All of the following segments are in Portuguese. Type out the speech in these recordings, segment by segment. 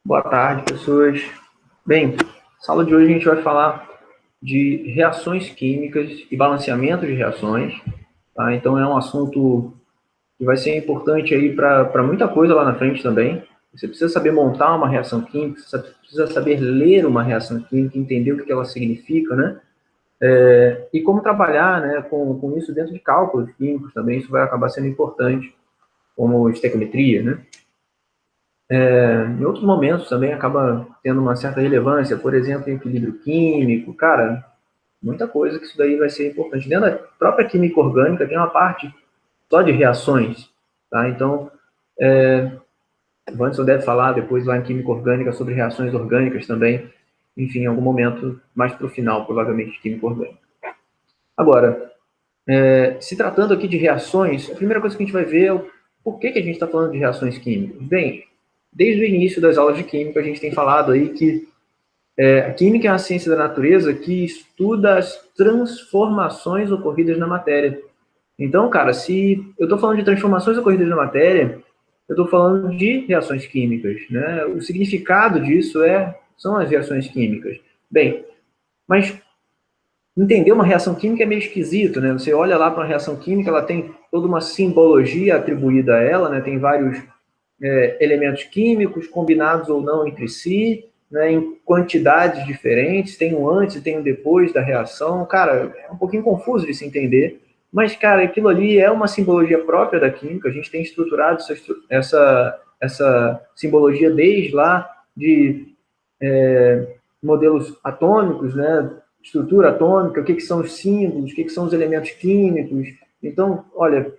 Boa tarde, pessoas. Bem, na sala de hoje a gente vai falar de reações químicas e balanceamento de reações. Tá? Então é um assunto que vai ser importante aí para muita coisa lá na frente também. Você precisa saber montar uma reação química, você precisa saber ler uma reação química, entender o que ela significa, né? E como trabalhar, né, com isso dentro de cálculos químicos também, isso vai acabar sendo importante, como estequiometria, né? Em outros momentos também acaba tendo uma certa relevância, por exemplo, em equilíbrio químico, cara, muita coisa que isso daí vai ser importante. Dentro da própria química orgânica tem uma parte só de reações, tá? Então, o Anderson deve falar depois lá em química orgânica sobre reações orgânicas também, enfim, em algum momento mais para o final, provavelmente, de química orgânica. Agora, se tratando aqui de reações, a primeira coisa que a gente vai ver é o porquê que a gente está falando de reações químicas. Bem, desde o início das aulas de química, a gente tem falado aí que a química é uma ciência da natureza que estuda as transformações ocorridas na matéria. Então, cara, se eu estou falando de transformações ocorridas na matéria, eu estou falando de reações químicas, né? O significado disso são as reações químicas. Bem, mas entender uma reação química é meio esquisito, né? Você olha lá para uma reação química, ela tem toda uma simbologia atribuída a ela, né? Tem vários elementos químicos combinados ou não entre si, né, em quantidades diferentes, tem um antes e tem um depois da reação. Cara, é um pouquinho confuso de se entender, mas, cara, aquilo ali é uma simbologia própria da química, a gente tem estruturado essa simbologia desde lá de modelos atômicos, né, estrutura atômica, o que são os símbolos, o que são os elementos químicos. Então, olha,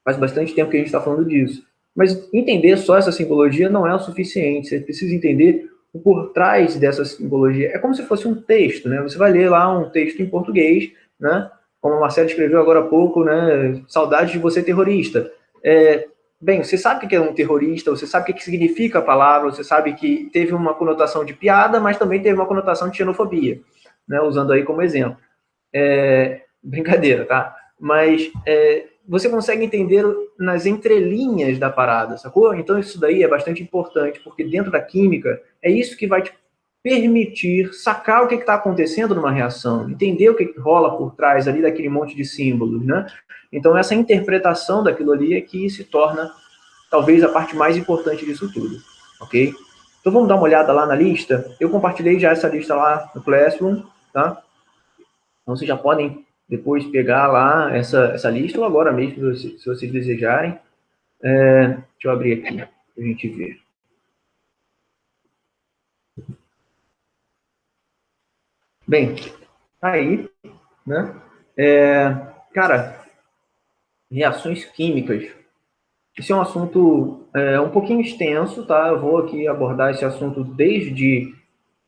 faz bastante tempo que a gente está falando disso. Mas entender só essa simbologia não é o suficiente. Você precisa entender o por trás dessa simbologia. É como se fosse um texto, né? Você vai ler lá um texto em português, né? Como a Marcela escreveu agora há pouco, né? Saudade de você, terrorista. Bem, você sabe o que é um terrorista, você sabe o que significa a palavra, você sabe que teve uma conotação de piada, mas também teve uma conotação de xenofobia, né? Usando aí como exemplo. Brincadeira, tá? Mas você consegue entender nas entrelinhas da parada, sacou? Então isso daí é bastante importante, porque dentro da química é isso que vai te permitir sacar o que está acontecendo numa reação, entender o que rola por trás ali daquele monte de símbolos, né? Então essa interpretação daquilo ali é que se torna talvez a parte mais importante disso tudo, ok? Então vamos dar uma olhada lá na lista. Eu compartilhei já essa lista lá no Classroom, tá? Então, vocês já podem depois pegar lá essa lista, ou agora mesmo, se vocês desejarem. Deixa eu abrir aqui, para a gente ver. Bem, aí, né? Cara, reações químicas. Esse é um assunto um pouquinho extenso, tá? Eu vou aqui abordar esse assunto desde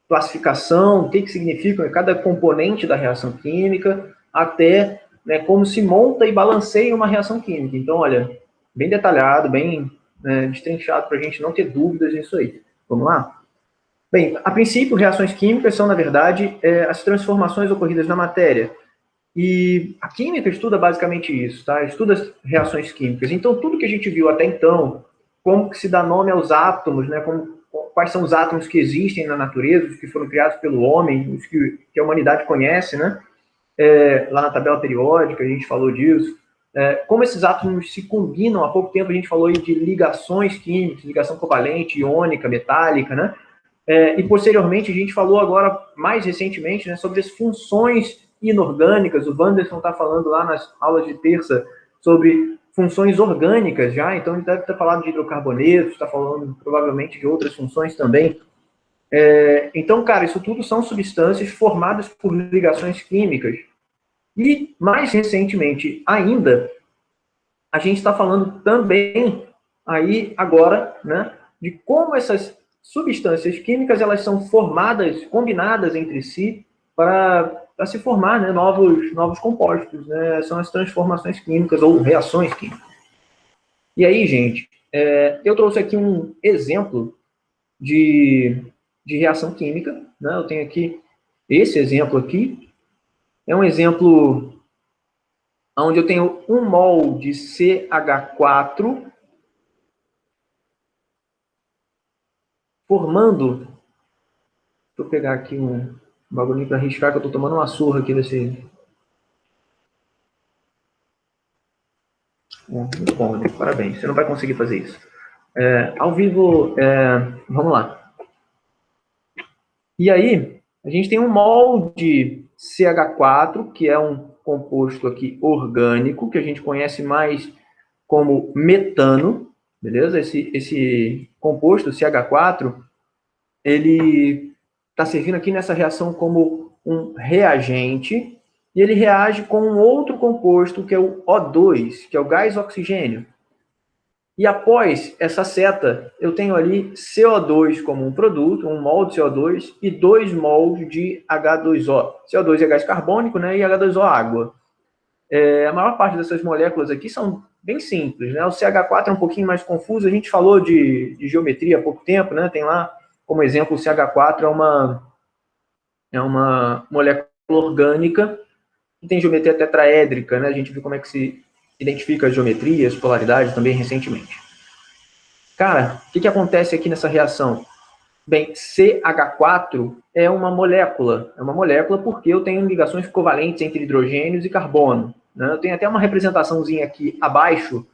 classificação, o que significa cada componente da reação química, até, né, como se monta e balanceia uma reação química. Então, olha, bem detalhado, bem destrinchado para a gente não ter dúvidas nisso aí. Vamos lá? Bem, a princípio, reações químicas são, na verdade, as transformações ocorridas na matéria. E a química estuda basicamente isso, tá? Estuda as reações químicas. Então, tudo que a gente viu até então, como que se dá nome aos átomos, né? Quais são os átomos que existem na natureza, os que foram criados pelo homem, os que a humanidade conhece, né? Lá na tabela periódica a gente falou disso. Como esses átomos se combinam, há pouco tempo a gente falou de ligações químicas, ligação covalente, iônica, metálica, né? E posteriormente a gente falou agora, mais recentemente, né, sobre as funções inorgânicas. O Wanderson está falando lá nas aulas de terça sobre funções orgânicas já, então ele deve ter falado de hidrocarbonetos, está falando provavelmente de outras funções também. Então, cara, isso tudo são substâncias formadas por ligações químicas. E, mais recentemente ainda, a gente está falando também aí agora, né, de como essas substâncias químicas elas são formadas, combinadas entre si para se formar, né, novos compostos, né, são as transformações químicas ou reações químicas. E aí, gente, eu trouxe aqui um exemplo de reação química, né, eu tenho aqui esse exemplo aqui, é um exemplo onde eu tenho 1 mol de CH4 formando... Deixa eu pegar aqui um bagulho para riscar, que eu estou tomando uma surra aqui desse... Muito bom, né? Parabéns, você não vai conseguir fazer isso. Ao vivo, vamos lá. E aí, a gente tem um molde CH4, que é um composto aqui orgânico, que a gente conhece mais como metano, beleza? Esse composto CH4, ele está servindo aqui nessa reação como um reagente, e ele reage com um outro composto, que é o O2, que é o gás oxigênio. E após essa seta, eu tenho ali CO2 como um produto, um mol de CO2 e 2 mols de H2O. CO2 é gás carbônico, né, e H2O água. A maior parte dessas moléculas aqui são bem simples, né? O CH4 é um pouquinho mais confuso, a gente falou de geometria há pouco tempo, né? Tem lá, como exemplo, o CH4 é uma molécula orgânica que tem geometria tetraédrica, né? A gente viu como é que se identifica as geometrias, polaridades também recentemente. Cara, o que acontece aqui nessa reação? Bem, CH4 é uma molécula porque eu tenho ligações covalentes entre hidrogênios e carbono. Né? Eu tenho até uma representaçãozinha aqui abaixo,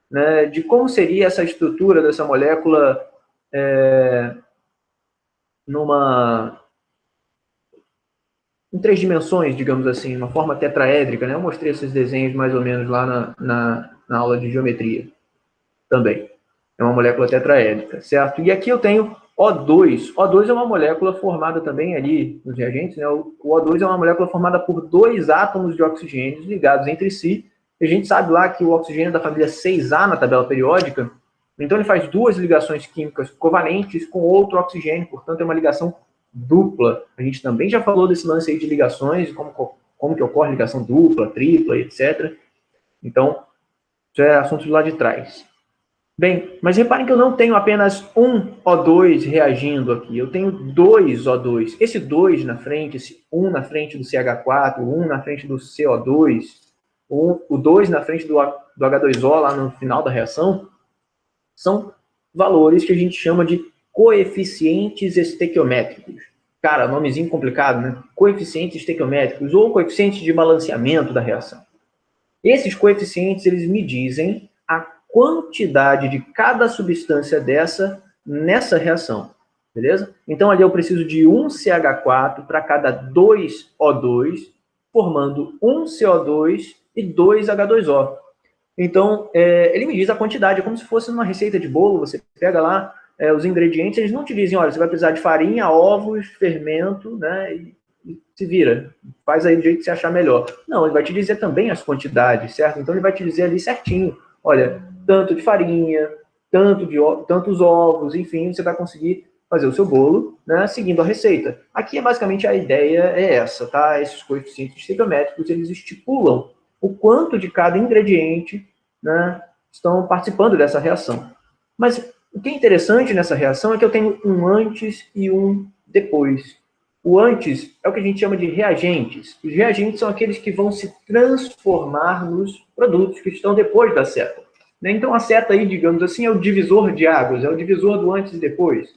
né, de como seria essa estrutura dessa molécula em 3 dimensões, digamos assim, uma forma tetraédrica. Né? Eu mostrei esses desenhos mais ou menos lá na aula de geometria também. É uma molécula tetraédrica, certo? E aqui eu tenho O2. O2 é uma molécula formada também ali nos reagentes, né? O O2 é uma molécula formada por 2 átomos de oxigênio ligados entre si. E a gente sabe lá que o oxigênio é da família 6A na tabela periódica, então ele faz 2 ligações químicas covalentes com outro oxigênio, portanto é uma ligação dupla. A gente também já falou desse lance aí de ligações, como que ocorre ligação dupla, tripla, etc. Então, isso é assunto lá de trás. Bem, mas reparem que eu não tenho apenas um O2 reagindo aqui, eu tenho 2 O2. Esse 2 na frente, esse 1 na frente do CH4, o 1 na frente do CO2, o 2 na frente do H2O lá no final da reação, são valores que a gente chama de coeficientes estequiométricos. Cara, nomezinho complicado, né? Coeficientes estequiométricos ou coeficientes de balanceamento da reação. Esses coeficientes, eles me dizem a quantidade de cada substância nessa reação, beleza? Então, ali eu preciso de 1 CH4 para cada 2 O2, formando 1 CO2 e 2 H2O. Então, ele me diz a quantidade, é como se fosse uma receita de bolo, você pega lá os ingredientes, eles não te dizem, olha, você vai precisar de farinha, ovos, fermento, né, e se vira, faz aí do jeito que você achar melhor. Não, ele vai te dizer também as quantidades, certo? Então ele vai te dizer ali certinho, olha, tanto de farinha, tantos ovos, enfim, você vai conseguir fazer o seu bolo, né, seguindo a receita. Aqui, basicamente, a ideia é essa, tá? Esses coeficientes estequiométricos, eles estipulam o quanto de cada ingrediente, né, estão participando dessa reação. Mas o que é interessante nessa reação é que eu tenho um antes e um depois. O antes é o que a gente chama de reagentes. Os reagentes são aqueles que vão se transformar nos produtos que estão depois da seta. Então, a seta aí, digamos assim, é o divisor de águas, é o divisor do antes e depois.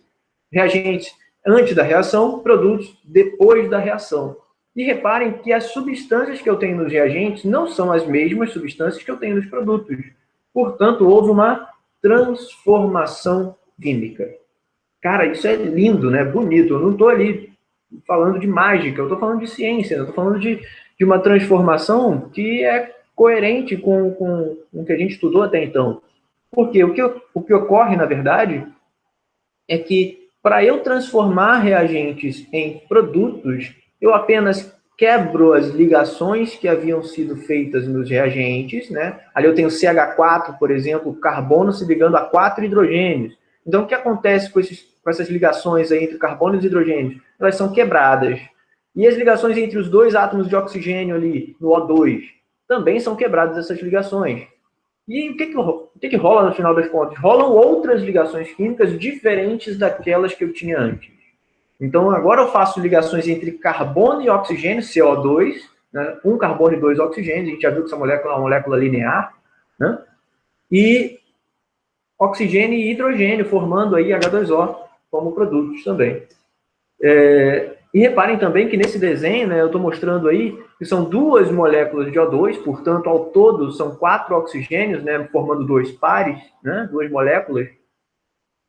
Reagentes antes da reação, produtos depois da reação. E reparem que as substâncias que eu tenho nos reagentes não são as mesmas substâncias que eu tenho nos produtos. Portanto, houve uma transformação química. Cara, isso é lindo, né? Bonito. Eu não estou ali falando de mágica, eu estou falando de ciência, eu estou falando de uma transformação que é coerente com o que a gente estudou até então. Porque o que ocorre, na verdade, é que para eu transformar reagentes em produtos, eu apenas quebro as ligações que haviam sido feitas nos reagentes, né? Ali eu tenho CH4, por exemplo, carbono se ligando a 4 hidrogênios. Então, o que acontece com essas ligações aí entre carbono e hidrogênios? Elas são quebradas. E as ligações entre os 2 átomos de oxigênio ali, no O2, também são quebradas essas ligações. E o que rola no final das contas? Rolam outras ligações químicas diferentes daquelas que eu tinha antes. Então, agora eu faço ligações entre carbono e oxigênio, CO2, né? Um carbono e 2 oxigênios, a gente já viu que essa molécula é uma molécula linear, né? E oxigênio e hidrogênio, formando aí H2O. como produtos também. E reparem também que nesse desenho, né, eu estou mostrando aí que são 2 moléculas de O2, portanto, ao todo são 4 oxigênios, né, formando 2 pares, né, 2 moléculas,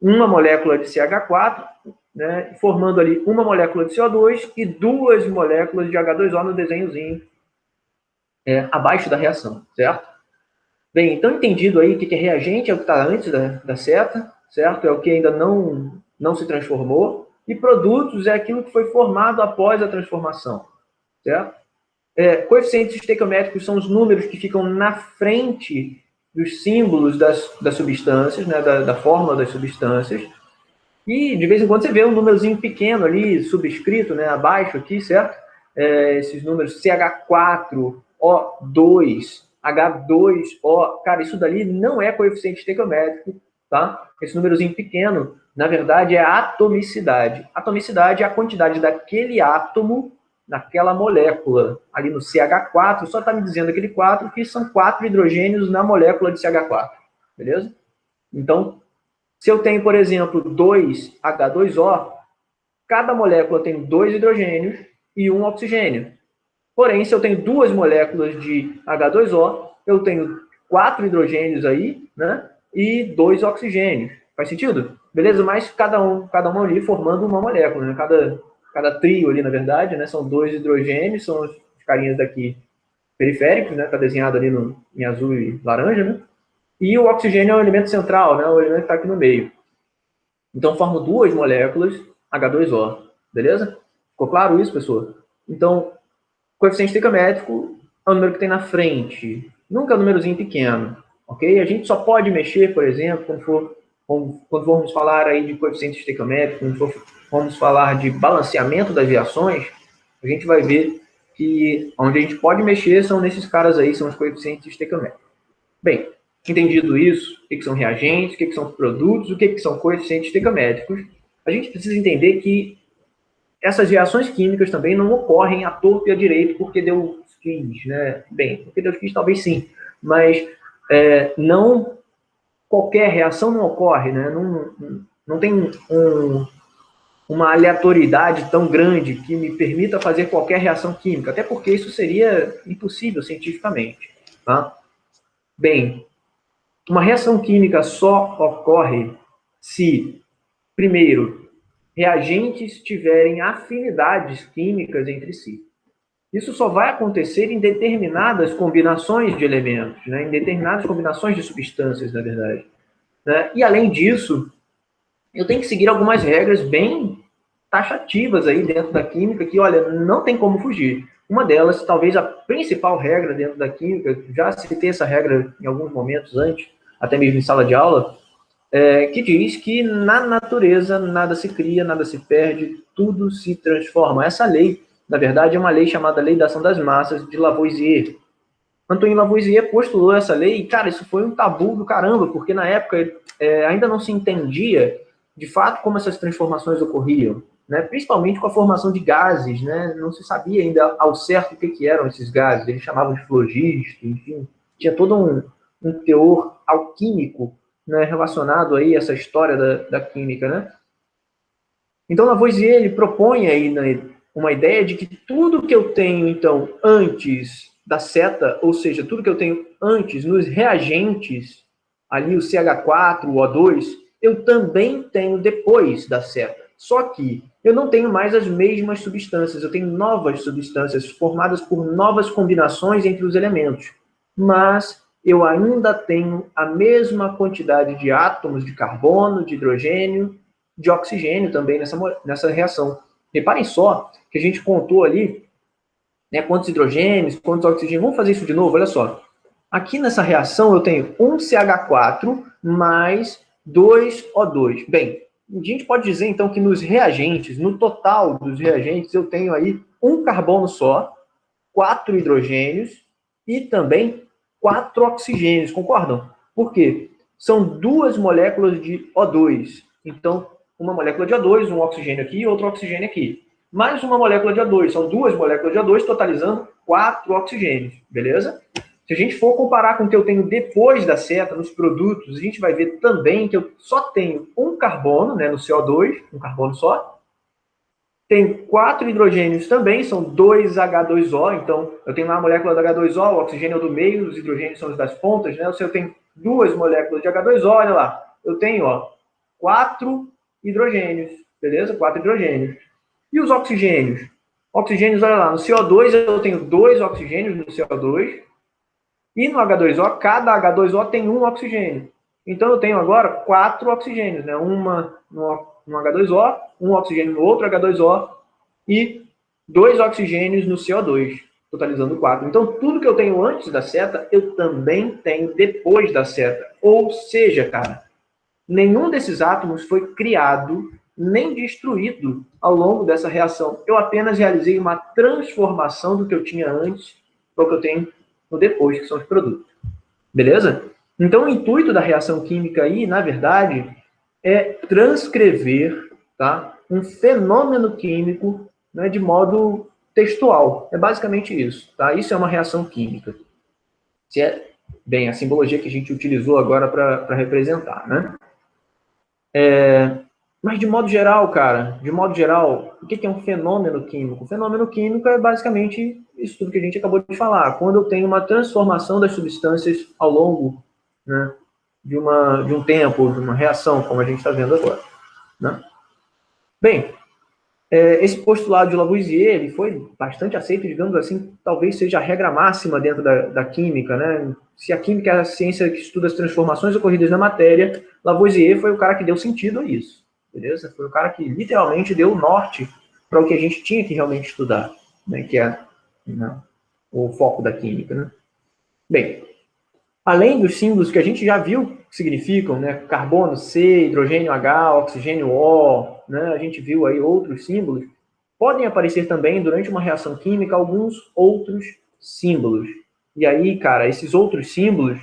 uma molécula de CH4, né, formando ali uma molécula de CO2 e 2 moléculas de H2O no desenhozinho abaixo da reação, certo? Bem, então entendido aí o que é reagente, é o que está antes da seta, certo? É o que ainda não se transformou. E produtos é aquilo que foi formado após a transformação, certo? Coeficientes estequiométricos são os números que ficam na frente dos símbolos das substâncias, né, da fórmula das substâncias. E de vez em quando você vê um númerozinho pequeno ali, subscrito, né, abaixo aqui, certo? Esses números CH4, O2, H2O, cara, isso dali não é coeficiente estequiométrico, tá? Esse númerozinho pequeno, na verdade, é a atomicidade. Atomicidade é a quantidade daquele átomo naquela molécula. Ali no CH4, só está me dizendo aquele 4 que são 4 hidrogênios na molécula de CH4, beleza? Então, se eu tenho, por exemplo, 2H2O, cada molécula tem 2 hidrogênios e 1 oxigênio. Porém, se eu tenho 2 moléculas de H2O, eu tenho 4 hidrogênios aí, né? E 2 oxigênios. Faz sentido? Beleza? Mas cada um ali formando uma molécula, né? Cada trio ali, na verdade, né? São 2 hidrogênios, são os carinhas daqui periféricos, né? Tá desenhado ali em azul e laranja, né? E o oxigênio é o elemento central, né? O elemento que está aqui no meio. Então, formo 2 moléculas H2O, beleza? Ficou claro isso, pessoal? Então, coeficiente estequiométrico é o número que tem na frente, nunca é um númerozinho pequeno, ok? A gente só pode mexer, por exemplo, quando formos falar aí de coeficiente estequiométrico, quando formos falar de balanceamento das reações, a gente vai ver que onde a gente pode mexer são nesses caras aí, são os coeficientes estequiométricos. Bem, entendido isso, o que são reagentes, o que são produtos, o que são coeficientes estequiométricos, a gente precisa entender que essas reações químicas também não ocorrem à torto e à direito porque Deus quis, né? Bem, porque Deus quis talvez sim, mas não qualquer reação não ocorre, né? Não tem uma aleatoriedade tão grande que me permita fazer qualquer reação química, até porque isso seria impossível cientificamente, tá? Bem, uma reação química só ocorre se, primeiro, reagentes tiverem afinidades químicas entre si. Isso só vai acontecer em determinadas combinações de elementos, né? Em determinadas combinações de substâncias, na verdade. Né? E, além disso, eu tenho que seguir algumas regras bem taxativas aí dentro da química que, olha, não tem como fugir. Uma delas, talvez a principal regra dentro da química, já citei essa regra em alguns momentos antes, até mesmo em sala de aula, que diz que na natureza nada se cria, nada se perde, tudo se transforma. Essa lei, na verdade, é uma lei chamada Lei da Ação das Massas, de Lavoisier. Antoine Lavoisier postulou essa lei e, cara, isso foi um tabu do caramba, porque na época ainda não se entendia, de fato, como essas transformações ocorriam, né? Principalmente com a formação de gases, né? Não se sabia ainda ao certo o que eram esses gases, eles chamavam de flogisto, enfim, tinha todo um teor alquímico, né, relacionado aí a essa história da química, né? Então, Lavoisier, ele propõe aí, né, uma ideia de que tudo que eu tenho, então, antes da seta, ou seja, tudo que eu tenho antes nos reagentes, ali o CH4, o O2, eu também tenho depois da seta. Só que eu não tenho mais as mesmas substâncias, eu tenho novas substâncias formadas por novas combinações entre os elementos. Mas eu ainda tenho a mesma quantidade de átomos de carbono, de hidrogênio, de oxigênio também nessa reação. Reparem só que a gente contou ali, né, quantos hidrogênios, quantos oxigênios. Vamos fazer isso de novo, olha só. Aqui nessa reação eu tenho um CH4 mais 2O2. Bem, a gente pode dizer então que nos reagentes, no total dos reagentes, eu tenho aí um carbono só, 4 hidrogênios e também 4 oxigênios, concordam? Por quê? São 2 moléculas de O2. Então, uma molécula de O2, um oxigênio aqui e outro oxigênio aqui. Mais uma molécula de O2, são 2 moléculas de O2, totalizando 4 oxigênios, beleza? Se a gente for comparar com o que eu tenho depois da seta, nos produtos, a gente vai ver também que eu só tenho um carbono, né, no CO2, um carbono só. Tem 4 hidrogênios também, são 2 H2O, então eu tenho lá a molécula do H2O, o oxigênio é do meio, os hidrogênios são os das pontas, né? Se eu tenho 2 moléculas de H2O, olha lá, eu tenho, ó, 4 hidrogênios, beleza? 4 hidrogênios. E os oxigênios? Oxigênios, olha lá, no CO2 eu tenho 2 oxigênios no CO2, e no H2O, cada H2O tem um oxigênio. Então eu tenho agora 4 oxigênios, né? Uma no H2O, um oxigênio no outro H2O e 2 oxigênios no CO2, totalizando 4. Então tudo que eu tenho antes da seta, eu também tenho depois da seta. Ou seja, cara, nenhum desses átomos foi criado nem destruído ao longo dessa reação. Eu apenas realizei uma transformação do que eu tinha antes para o que eu tenho no depois, que são os produtos. Beleza? Então, o intuito da reação química aí, na verdade, é transcrever, tá, um fenômeno químico, né, de modo textual. É basicamente isso. Tá? Isso é uma reação química. Se é, bem, a simbologia que a gente utilizou agora para representar. Né? Mas, de modo geral, cara, de modo geral, o que é um fenômeno químico? O fenômeno químico é basicamente isso tudo que a gente acabou de falar. Quando eu tenho uma transformação das substâncias ao longo, né, de um tempo, de uma reação, como a gente está vendo agora. Né? Bem, esse postulado de Lavoisier ele foi bastante aceito, digamos assim, talvez seja a regra máxima dentro da química. Né? Se a química é a ciência que estuda as transformações ocorridas na matéria, Lavoisier foi o cara que deu sentido a isso. Beleza? Foi o cara que literalmente deu o norte para o que a gente tinha que realmente estudar, né? Que é, né, o foco da química. Né? Bem, além dos símbolos que a gente já viu que significam, né? Carbono C, hidrogênio H, oxigênio O, né? A gente viu aí outros símbolos. Podem aparecer também, durante uma reação química, alguns outros símbolos. E aí, cara, esses outros símbolos,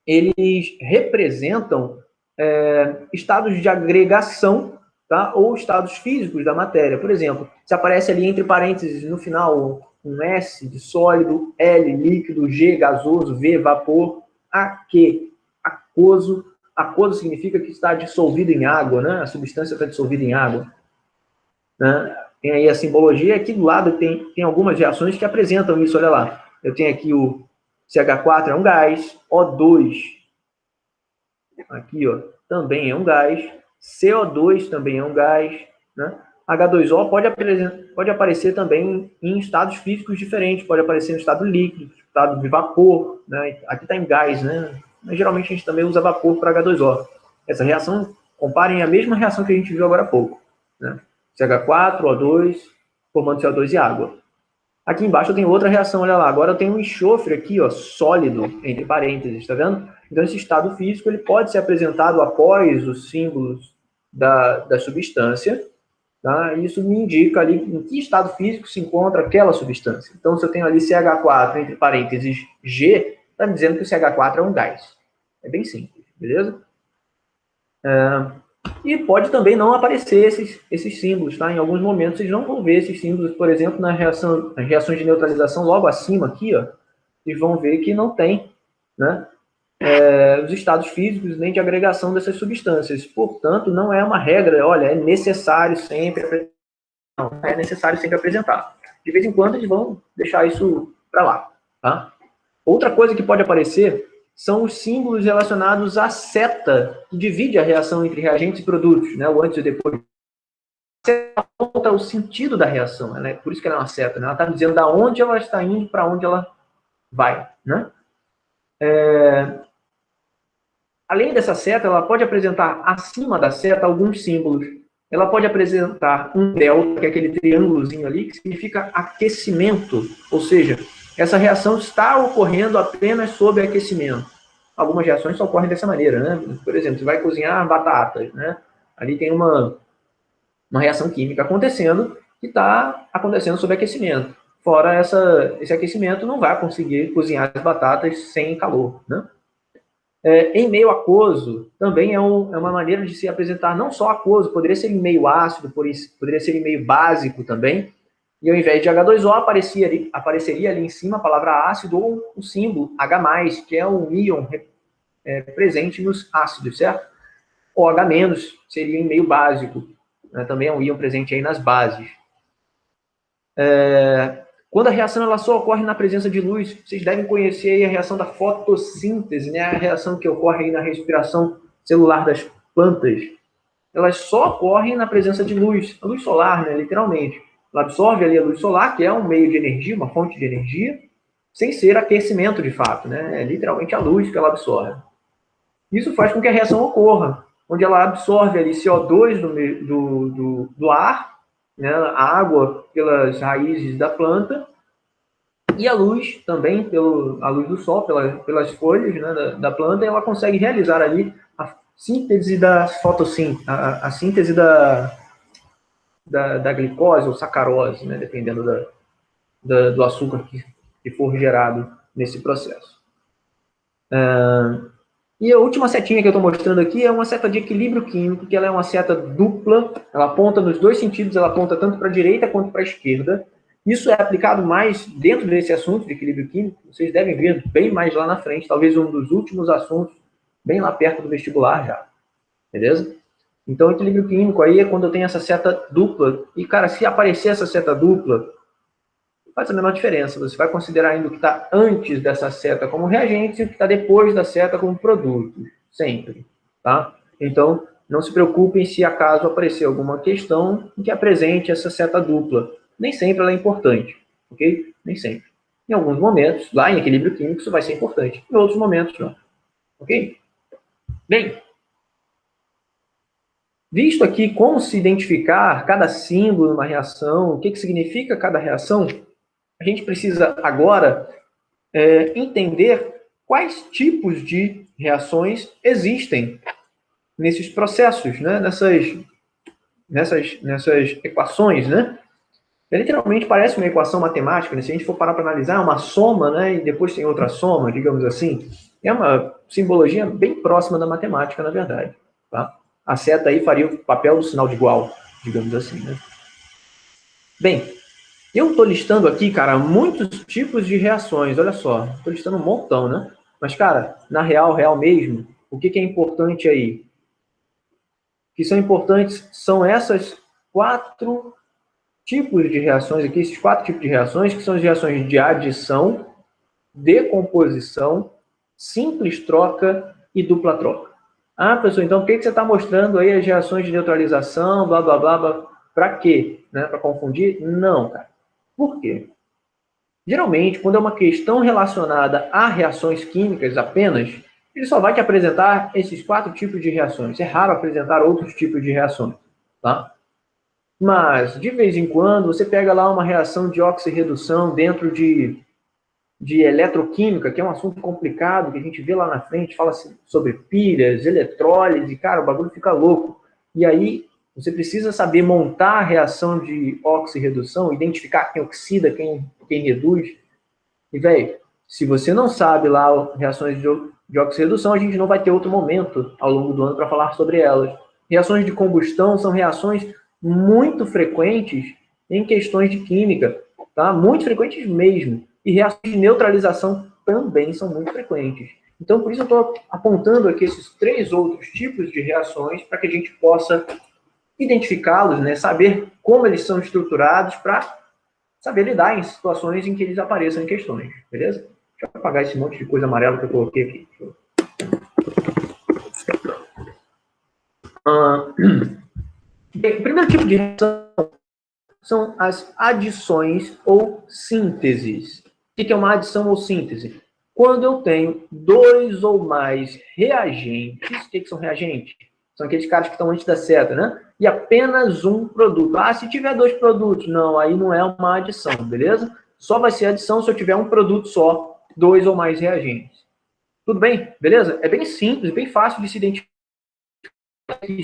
eles representam estados de agregação, tá? Ou estados físicos da matéria. Por exemplo, se aparece ali entre parênteses no final um S de sólido, L líquido, G gasoso, V vapor, AQ aquoso. Aquoso significa que está dissolvido em água, né? A substância está dissolvida em água. Né? Tem aí a simbologia. Aqui do lado tem algumas reações que apresentam isso. Olha lá. Eu tenho aqui o CH4 é um gás, O2 aqui, ó, também é um gás, CO2 também é um gás, né? H2O pode aparecer também em estados físicos diferentes, pode aparecer no estado líquido, estado de vapor, né? Aqui está em gás, né? Mas geralmente a gente também usa vapor para H2O. Essa reação, comparem a mesma reação que a gente viu agora há pouco, né? CH4, O2, formando CO2 e água. Aqui embaixo eu tenho outra reação, olha lá. Agora eu tenho um enxofre aqui, ó, sólido, entre parênteses, tá vendo? Então esse estado físico ele pode ser apresentado após os símbolos da substância, tá? E isso me indica ali em que estado físico se encontra aquela substância. Então se eu tenho ali CH4, entre parênteses, G, está me dizendo que o CH4 é um gás. É bem simples, beleza? E pode também não aparecer esses símbolos, tá? Em alguns momentos vocês não vão ver esses símbolos, por exemplo, nas reações de neutralização logo acima aqui, ó, vocês vão ver que não tem, né, os estados físicos nem de agregação dessas substâncias. Portanto, não é uma regra, olha, é necessário sempre não é necessário sempre apresentar. De vez em quando eles vão deixar isso para lá, tá? Outra coisa que pode aparecer são os símbolos relacionados à seta, que divide a reação entre reagentes e produtos, né? O antes e depois. A seta aponta o sentido da reação, né? Por isso que ela é uma seta, né? Ela está dizendo da onde ela está indo para onde ela vai, né? Além dessa seta, ela pode apresentar acima da seta alguns símbolos. Ela pode apresentar um delta, que é aquele triângulozinho ali, que significa aquecimento, ou seja, essa reação está ocorrendo apenas sob aquecimento. Algumas reações só ocorrem dessa maneira, né? Por exemplo, você vai cozinhar batatas, né? Ali tem uma reação química acontecendo que está acontecendo sob aquecimento. Fora esse aquecimento, não vai conseguir cozinhar as batatas sem calor, né? Em meio aquoso, também é uma maneira de se apresentar não só aquoso, poderia ser em meio ácido, poderia ser em meio básico também. E ao invés de H2O, apareceria ali em cima a palavra ácido ou o símbolo H+, que é um íon presente nos ácidos, certo? O H- seria em meio básico, né? Também é um íon presente aí nas bases. Quando a reação ela só ocorre na presença de luz, vocês devem conhecer aí a reação da fotossíntese, né? A reação que ocorre aí na respiração celular das plantas. Elas só ocorrem na presença de luz, a luz solar, né? Literalmente. Ela absorve ali a luz solar, que é um meio de energia, uma fonte de energia, sem ser aquecimento de fato, né? É literalmente a luz que ela absorve. Isso faz com que a reação ocorra, onde ela absorve ali CO2 do ar, né, a água pelas raízes da planta, e a luz também, a luz do sol, pelas folhas, né, da planta, e ela consegue realizar ali a síntese da fotossíntese, a síntese da glicose ou sacarose, né, dependendo do açúcar que for gerado nesse processo. E a última setinha que eu estou mostrando aqui é uma seta de equilíbrio químico, que ela é uma seta dupla, ela aponta nos dois sentidos, ela aponta tanto para a direita quanto para a esquerda. Isso é aplicado mais dentro desse assunto de equilíbrio químico, vocês devem ver bem mais lá na frente, talvez um dos últimos assuntos, bem lá perto do vestibular já, beleza? Então, equilíbrio químico aí é quando eu tenho essa seta dupla, e cara, se aparecer essa seta dupla, faz a menor diferença. Você vai considerar ainda o que está antes dessa seta como reagente e o que está depois da seta como produto. Sempre. Tá? Então, não se preocupem se acaso aparecer alguma questão em que apresente essa seta dupla. Nem sempre ela é importante. Ok? Nem sempre. Em alguns momentos, lá em equilíbrio químico, isso vai ser importante. Em outros momentos, não. Ok? Bem, visto aqui como se identificar cada símbolo numa reação, o que significa cada reação, a gente precisa agora entender quais tipos de reações existem nesses processos, né? nessas equações. Né? Literalmente parece uma equação matemática, né? Se a gente for parar para analisar, é uma soma, né? E depois tem outra soma, digamos assim. É uma simbologia bem próxima da matemática, na verdade. Tá? A seta aí faria o papel do sinal de igual, digamos assim. Né? Bem, eu estou listando aqui, cara, muitos tipos de reações, olha só. Estou listando um montão, né? Mas, cara, na real mesmo, o que é importante aí? O que são importantes são essas quatro tipos de reações aqui, esses quatro tipos de reações, que são as reações de adição, decomposição, simples troca e dupla troca. Ah, professor, então por que você está mostrando aí as reações de neutralização, blá, blá, blá, blá? Para quê? Né? Para confundir? Não, cara. Por quê? Geralmente, quando é uma questão relacionada a reações químicas apenas, ele só vai te apresentar esses quatro tipos de reações. É raro apresentar outros tipos de reações, tá? Mas, de vez em quando, você pega lá uma reação de oxirredução dentro de eletroquímica, que é um assunto complicado, que a gente vê lá na frente, fala sobre pilhas, eletrólise, cara, o bagulho fica louco. E aí, você precisa saber montar a reação de oxirredução, identificar quem oxida, quem reduz. E, velho, se você não sabe lá reações de oxirredução, a gente não vai ter outro momento ao longo do ano para falar sobre elas. Reações de combustão são reações muito frequentes em questões de química, tá? Muito frequentes mesmo. E reações de neutralização também são muito frequentes. Então, por isso eu estou apontando aqui esses três outros tipos de reações para que a gente possa identificá-los, né? Saber como eles são estruturados para saber lidar em situações em que eles apareçam em questões, beleza? Deixa eu apagar esse monte de coisa amarela que eu coloquei aqui. Bem, o primeiro tipo de reação são as adições ou sínteses. O que é uma adição ou síntese? Quando eu tenho dois ou mais reagentes, o que são reagentes? São aqueles caras que estão antes da seta, né? E apenas um produto. Ah, se tiver dois produtos, não, aí não é uma adição, beleza? Só vai ser adição se eu tiver um produto só, dois ou mais reagentes. Tudo bem? Beleza? É bem simples, bem fácil de se identificar.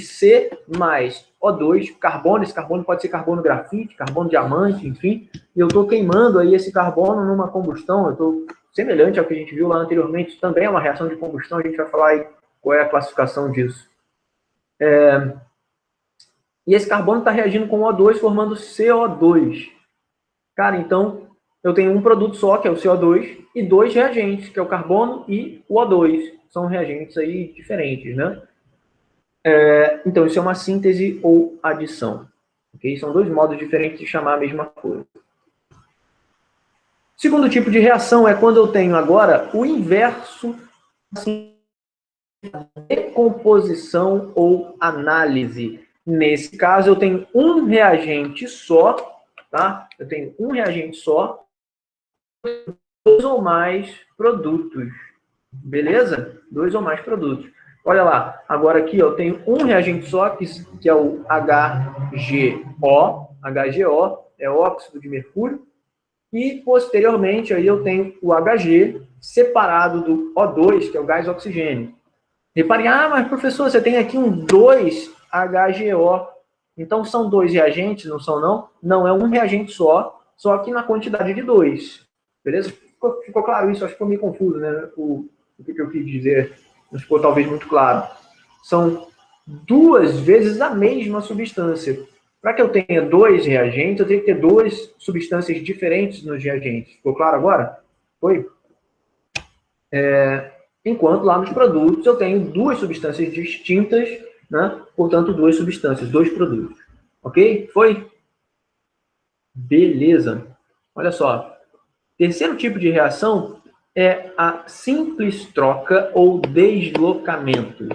C mais O2, carbono, esse carbono pode ser carbono grafite, carbono diamante, enfim, e eu estou queimando aí esse carbono numa combustão, eu estou semelhante ao que a gente viu lá anteriormente, isso também é uma reação de combustão, a gente vai falar aí qual é a classificação disso. E esse carbono está reagindo com O2, formando CO2. Cara, então eu tenho um produto só, que é o CO2, e dois reagentes, que é o carbono e o O2. São reagentes aí diferentes, né? Então, isso é uma síntese ou adição. Okay? São dois modos diferentes de chamar a mesma coisa. Segundo tipo de reação é quando eu tenho agora o inverso, assim, decomposição ou análise. Nesse caso, eu tenho um reagente só, tá? Eu tenho um reagente só, dois ou mais produtos. Beleza? Dois ou mais produtos. Olha lá, agora aqui eu tenho um reagente só, que é o HGO. HGO é óxido de mercúrio. E, posteriormente, aí eu tenho o Hg separado do O2, que é o gás oxigênio. Reparem, mas professor, você tem aqui um 2HGO. Então, são dois reagentes, não são não? Não, é um reagente só que na quantidade de dois. Beleza? Ficou claro isso? Acho que ficou meio confuso, né? O que eu quis dizer. Não ficou talvez muito claro. São duas vezes a mesma substância. Para que eu tenha dois reagentes, eu tenho que ter duas substâncias diferentes nos reagentes. Ficou claro agora? Foi? Enquanto lá nos produtos eu tenho duas substâncias distintas, né? Portanto, duas substâncias, dois produtos. Ok? Foi? Beleza. Olha só. Terceiro tipo de reação é a simples troca ou deslocamento.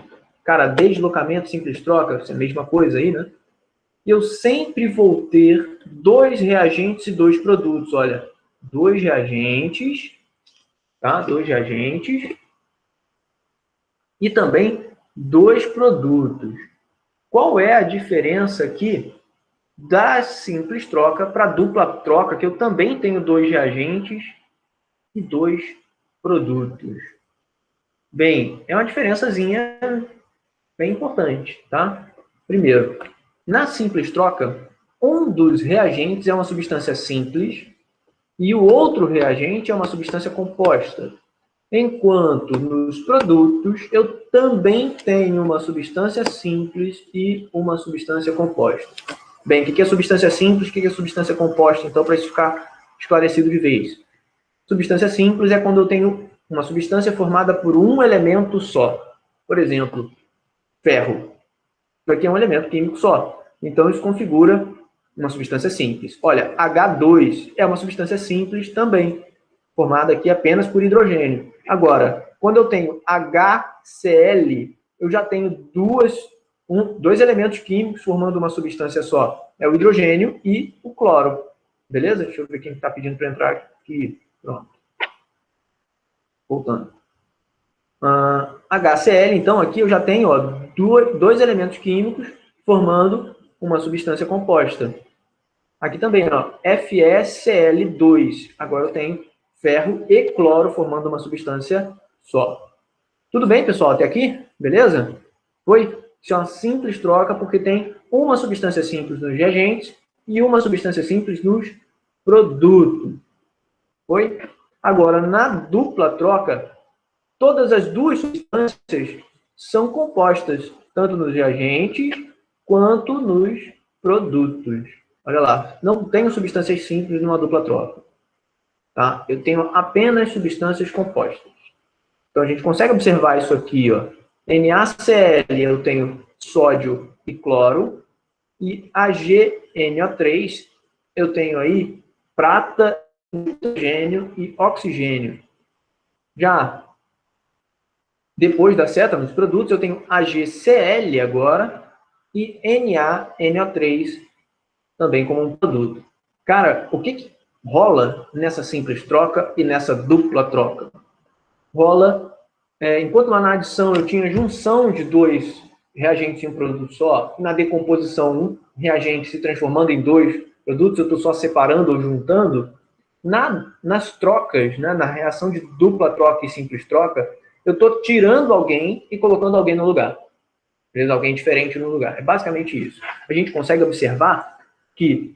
Cara, deslocamento, simples troca, é a mesma coisa aí, né? Eu sempre vou ter dois reagentes e dois produtos. Olha, dois reagentes, tá? Dois reagentes e também dois produtos. Qual é a diferença aqui da simples troca para a dupla troca, que eu também tenho dois reagentes e dois produtos? Bem, é uma diferençazinha bem importante, tá? Primeiro, na simples troca, um dos reagentes é uma substância simples e o outro reagente é uma substância composta. Enquanto nos produtos, eu também tenho uma substância simples e uma substância composta. Bem, o que é substância simples, o que é substância composta? Então, para isso ficar esclarecido de vez. Substância simples é quando eu tenho uma substância formada por um elemento só. Por exemplo, ferro. Isso aqui é um elemento químico só. Então, isso configura uma substância simples. Olha, H2 é uma substância simples também, formada aqui apenas por hidrogênio. Agora, quando eu tenho HCl, eu já tenho dois elementos químicos formando uma substância só. É o hidrogênio e o cloro. Beleza? Deixa eu ver quem está pedindo para entrar aqui. Pronto. Voltando. HCl, então, aqui eu já tenho dois elementos químicos formando uma substância composta. Aqui também, FeCl2. Agora eu tenho ferro e cloro formando uma substância só. Tudo bem, pessoal, até aqui? Beleza? Foi? Isso é uma simples troca porque tem uma substância simples nos reagentes e uma substância simples nos produtos. Foi? Agora, na dupla troca, todas as duas substâncias são compostas, tanto nos reagentes quanto nos produtos. Olha lá, não tenho substâncias simples numa dupla troca. Tá? Eu tenho apenas substâncias compostas. Então, a gente consegue observar isso aqui. NaCl, eu tenho sódio e cloro. E AgNO3, eu tenho aí prata, nitrogênio e oxigênio. Já depois da seta nos produtos, eu tenho AgCl agora e NaNO3 também como um produto. Cara, o que rola nessa simples troca e nessa dupla troca? Rola, enquanto lá na adição eu tinha junção de dois reagentes em um produto só, na decomposição um reagente se transformando em dois produtos, eu estou só separando ou juntando. Nas trocas, né, na reação de dupla troca e simples troca, eu estou tirando alguém e colocando alguém no lugar. Beleza? Alguém diferente no lugar. É basicamente isso. A gente consegue observar que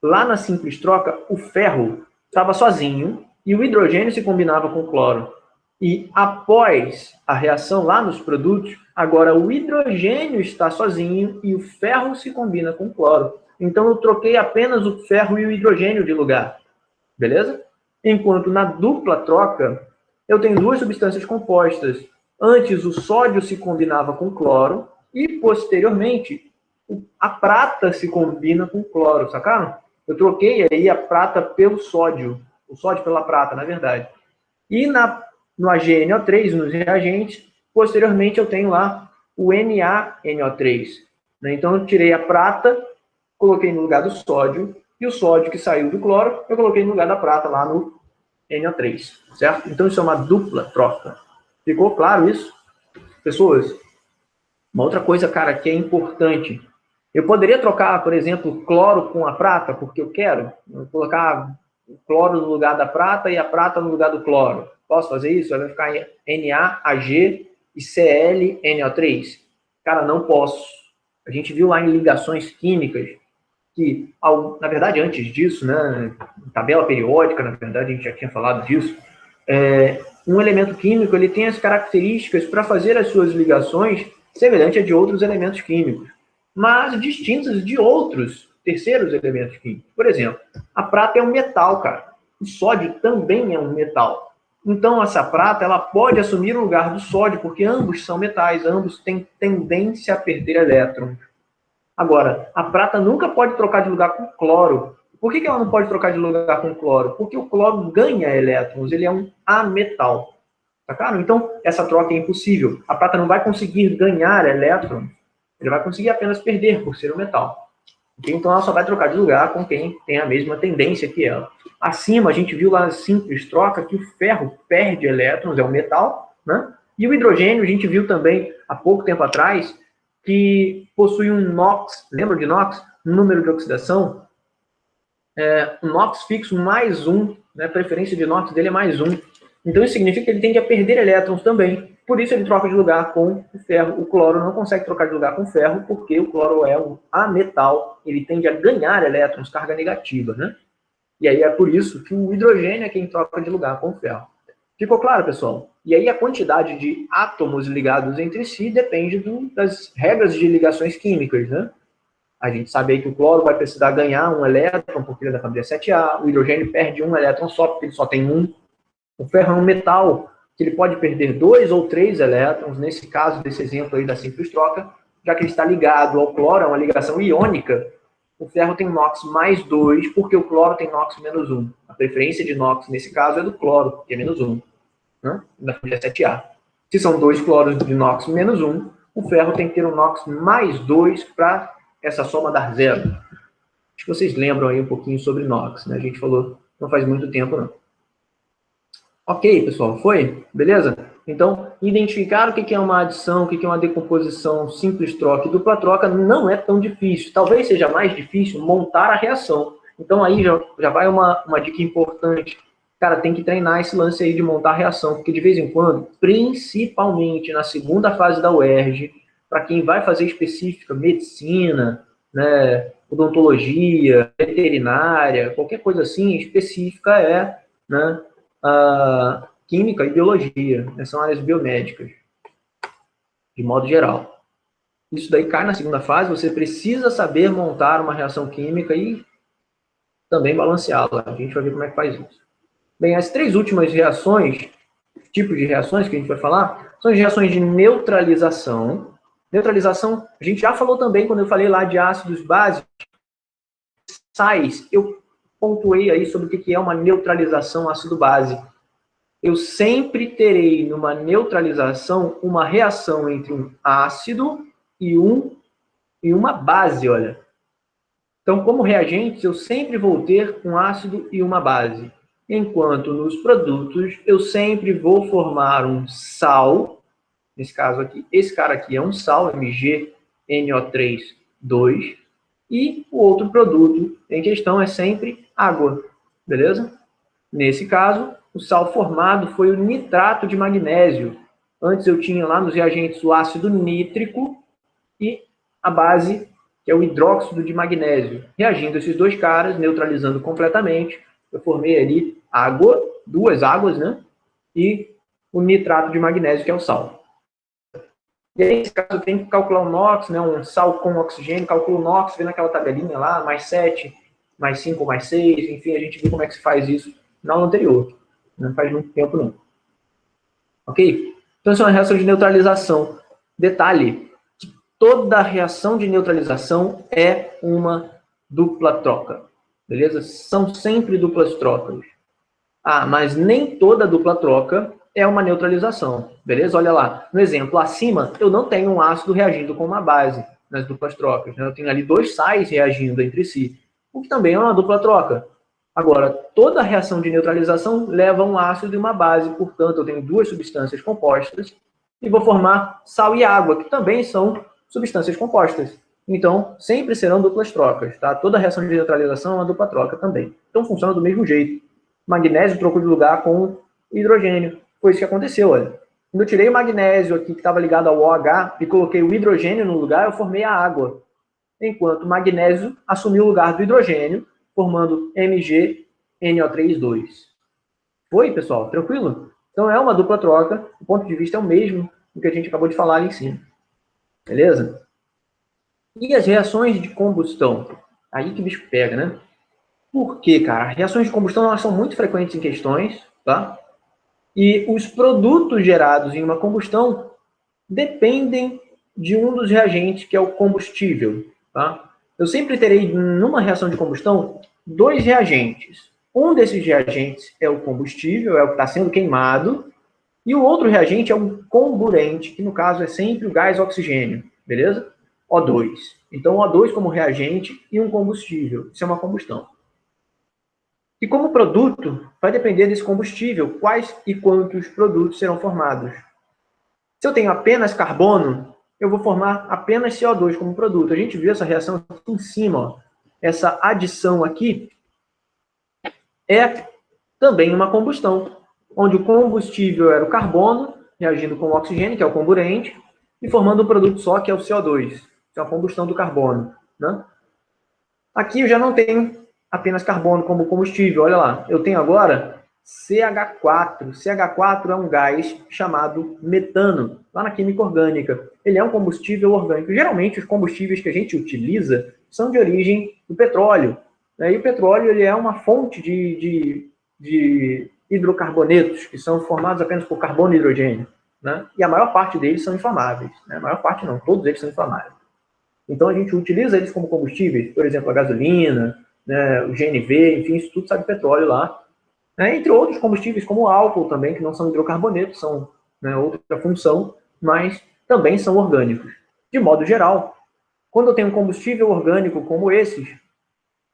lá na simples troca, o ferro estava sozinho e o hidrogênio se combinava com o cloro. E após a reação lá nos produtos, agora o hidrogênio está sozinho e o ferro se combina com o cloro. Então eu troquei apenas o ferro e o hidrogênio de lugar. beleza? Enquanto na dupla troca, eu tenho duas substâncias compostas. Antes, o sódio se combinava com cloro e, posteriormente, a prata se combina com cloro, sacaram? Eu troquei aí a prata pelo sódio, o sódio pela prata, na verdade. E no AgNO3, nos reagentes, posteriormente eu tenho lá o NaNO3. Né? Então eu tirei a prata, coloquei no lugar do sódio, e o sódio que saiu do cloro, eu coloquei no lugar da prata lá no NO3, certo? Então isso é uma dupla troca. Ficou claro isso? Pessoas, uma outra coisa, cara, que é importante. Eu poderia trocar, por exemplo, cloro com a prata, porque eu quero. Eu colocar o cloro no lugar da prata e a prata no lugar do cloro. Posso fazer isso? Vai ficar NaAg e ClNO3. Cara, não posso. A gente viu lá em ligações químicas que, na verdade, antes disso, né, tabela periódica, na verdade, a gente já tinha falado disso, um elemento químico ele tem as características para fazer as suas ligações semelhante a de outros elementos químicos, mas distintas de outros terceiros elementos químicos. Por exemplo, a prata é um metal, cara. O sódio também é um metal. Então, essa prata ela pode assumir o lugar do sódio, porque ambos são metais, ambos têm tendência a perder elétrons. Agora, a prata nunca pode trocar de lugar com cloro. Por que ela não pode trocar de lugar com cloro? Porque o cloro ganha elétrons, ele é um ametal. Sacaram? Então, essa troca é impossível. A prata não vai conseguir ganhar elétrons, ele vai conseguir apenas perder por ser um metal. Então, ela só vai trocar de lugar com quem tem a mesma tendência que ela. Acima, a gente viu lá na simples troca que o ferro perde elétrons, é um metal, né? E o hidrogênio, a gente viu também há pouco tempo atrás, que possui um NOx, lembra de NOx? Número de oxidação. Um NOx fixo mais 1, né? A preferência de NOx dele é mais 1. Então isso significa que ele tende a perder elétrons também. Por isso ele troca de lugar com o ferro. O cloro não consegue trocar de lugar com o ferro, porque o cloro é um ametal. Ele tende a ganhar elétrons, carga negativa, né? E aí é por isso que o hidrogênio é quem troca de lugar com o ferro. Ficou claro, pessoal? E aí a quantidade de átomos ligados entre si depende das regras de ligações químicas, né? A gente sabe aí que o cloro vai precisar ganhar um elétron, porque ele é da família 7A. O hidrogênio perde um elétron só, porque ele só tem um. O ferro é um metal que ele pode perder 2 ou 3 elétrons, nesse caso, desse exemplo aí da simples troca, já que ele está ligado ao cloro, é uma ligação iônica. O ferro tem NOx mais 2, porque o cloro tem NOx menos 1. A preferência de NOx, nesse caso, é do cloro, que é menos 1, né? Da família 7A. Se são 2 cloros de NOx menos 1, o ferro tem que ter um NOx mais 2 para essa soma dar zero. Acho que vocês lembram aí um pouquinho sobre NOx, né? A gente falou não faz muito tempo, não. Ok, pessoal, foi? Beleza? Então, identificar o que é uma adição, o que é uma decomposição simples troca e dupla troca não é tão difícil. Talvez seja mais difícil montar a reação. Então, aí já vai uma dica importante. Cara, tem que treinar esse lance aí de montar a reação, porque de vez em quando, principalmente na segunda fase da UERJ, para quem vai fazer específica, medicina, né, odontologia, veterinária, qualquer coisa assim, específica né, química e biologia, né, são áreas biomédicas, de modo geral. Isso daí cai na segunda fase, você precisa saber montar uma reação química e também balanceá-la. A gente vai ver como é que faz isso. Bem, as 3 últimas reações, tipos de reações que a gente vai falar, são as reações de neutralização. Neutralização, a gente já falou também quando eu falei lá de ácidos básicos, sais, eu pontuei aí sobre o que é uma neutralização ácido-base. Eu sempre terei numa neutralização uma reação entre um ácido e uma base, olha. Então, como reagentes, eu sempre vou ter um ácido e uma base. Enquanto nos produtos, eu sempre vou formar um sal, nesse caso aqui, esse cara aqui é um sal, MgNO3, 2, e o outro produto em questão é sempre água, beleza? Nesse caso, o sal formado foi o nitrato de magnésio. Antes eu tinha lá nos reagentes o ácido nítrico e a base, que é o hidróxido de magnésio. Reagindo esses dois caras, neutralizando completamente, eu formei ali água, 2 águas, né? E o nitrato de magnésio, que é o sal. E aí, nesse caso, eu tenho que calcular o NOx, né? Um sal com oxigênio, calculo o NOx, vê naquela tabelinha lá, mais 7, mais 5 ou mais 6, enfim, a gente viu como é que se faz isso na aula anterior. Não faz muito tempo, não. Ok? Então, isso é uma reação de neutralização. Detalhe, que toda reação de neutralização é uma dupla troca. Beleza? São sempre duplas trocas. Ah, mas nem toda dupla troca é uma neutralização. Beleza? Olha lá. No exemplo acima, eu não tenho um ácido reagindo com uma base nas duplas trocas. Né? Eu tenho ali 2 sais reagindo entre si, o que também é uma dupla troca. Agora, toda reação de neutralização leva um ácido e uma base, portanto, eu tenho 2 substâncias compostas e vou formar sal e água, que também são substâncias compostas. Então, sempre serão duplas trocas, tá? Toda reação de neutralização é uma dupla troca também. Então, funciona do mesmo jeito. Magnésio trocou de lugar com hidrogênio. Foi isso que aconteceu, olha. Quando eu tirei o magnésio aqui, que estava ligado ao OH, e coloquei o hidrogênio no lugar, eu formei a água. Enquanto o magnésio assumiu o lugar do hidrogênio, formando MgNO3,2. Foi, pessoal? Tranquilo? Então é uma dupla troca, o ponto de vista é o mesmo do que a gente acabou de falar ali em cima. Beleza? E as reações de combustão? Aí que o bicho pega, né? Por quê, cara? Reações de combustão elas são muito frequentes em questões, tá? E os produtos gerados em uma combustão dependem de um dos reagentes, que é o combustível, tá? Eu sempre terei, numa reação de combustão, 2 reagentes. Um desses reagentes é o combustível, é o que está sendo queimado, e o outro reagente é um comburente, que no caso é sempre o gás oxigênio, beleza? O2. Então, O2 como reagente e um combustível. Isso é uma combustão. E como produto, vai depender desse combustível, quais e quantos produtos serão formados. Se eu tenho apenas carbono, eu vou formar apenas CO2 como produto. A gente viu essa reação aqui em cima, ó. Essa adição aqui é também uma combustão, onde o combustível era o carbono, reagindo com o oxigênio, que é o comburente, e formando um produto só, que é o CO2, que é a combustão do carbono, né? Aqui eu já não tenho apenas carbono como combustível, olha lá. Eu tenho agora CH4. CH4 é um gás chamado metano, lá na química orgânica. Ele é um combustível orgânico. Geralmente, os combustíveis que a gente utiliza são de origem do petróleo. E o petróleo ele é uma fonte de hidrocarbonetos, que são formados apenas por carbono e hidrogênio. Né? E a maior parte deles são inflamáveis. Né? A maior parte não, todos eles são inflamáveis. Então, a gente utiliza eles como combustíveis, por exemplo, a gasolina, né, o GNV, enfim, isso tudo sai do petróleo lá. Né, entre outros combustíveis, como o álcool também, que não são hidrocarbonetos, são, né, outra função, mas também são orgânicos. De modo geral, quando eu tenho um combustível orgânico como esses,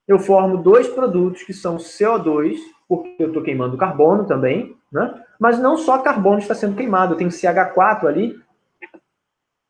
eu formo 2 produtos que são CO2, porque eu estou queimando carbono também, né? Mas não só carbono está sendo queimado, eu tenho CH4 ali,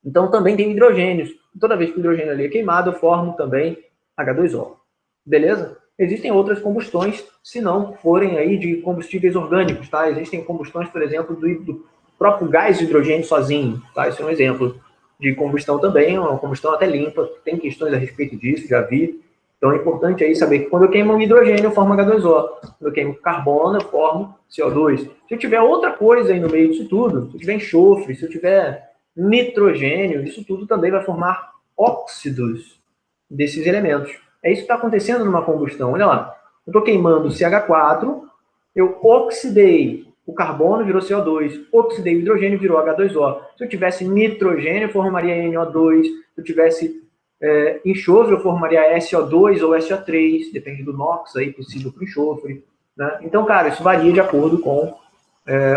então também tem hidrogênios. Toda vez que o hidrogênio ali é queimado, eu formo também H2O. Beleza? Existem outras combustões, se não forem aí de combustíveis orgânicos, tá? Existem combustões, por exemplo, do próprio gás de hidrogênio sozinho, tá? Isso é um exemplo de combustão também, uma combustão até limpa, tem questões a respeito disso, já vi. Então é importante aí saber que quando eu queimo hidrogênio, eu formo H2O. Quando eu queimo carbono, eu formo CO2. Se eu tiver outra coisa aí no meio disso tudo, se eu tiver enxofre, se eu tiver nitrogênio, isso tudo também vai formar óxidos desses elementos. É isso que está acontecendo numa combustão. Olha lá, eu estou queimando CH4, eu oxidei o carbono, virou CO2, oxidei o hidrogênio, virou H2O. Se eu tivesse nitrogênio, eu formaria NO2. Se eu tivesse enxofre, eu formaria SO2 ou SO3, depende do NOx aí possível para o enxofre. Né? Então, cara, isso varia de acordo com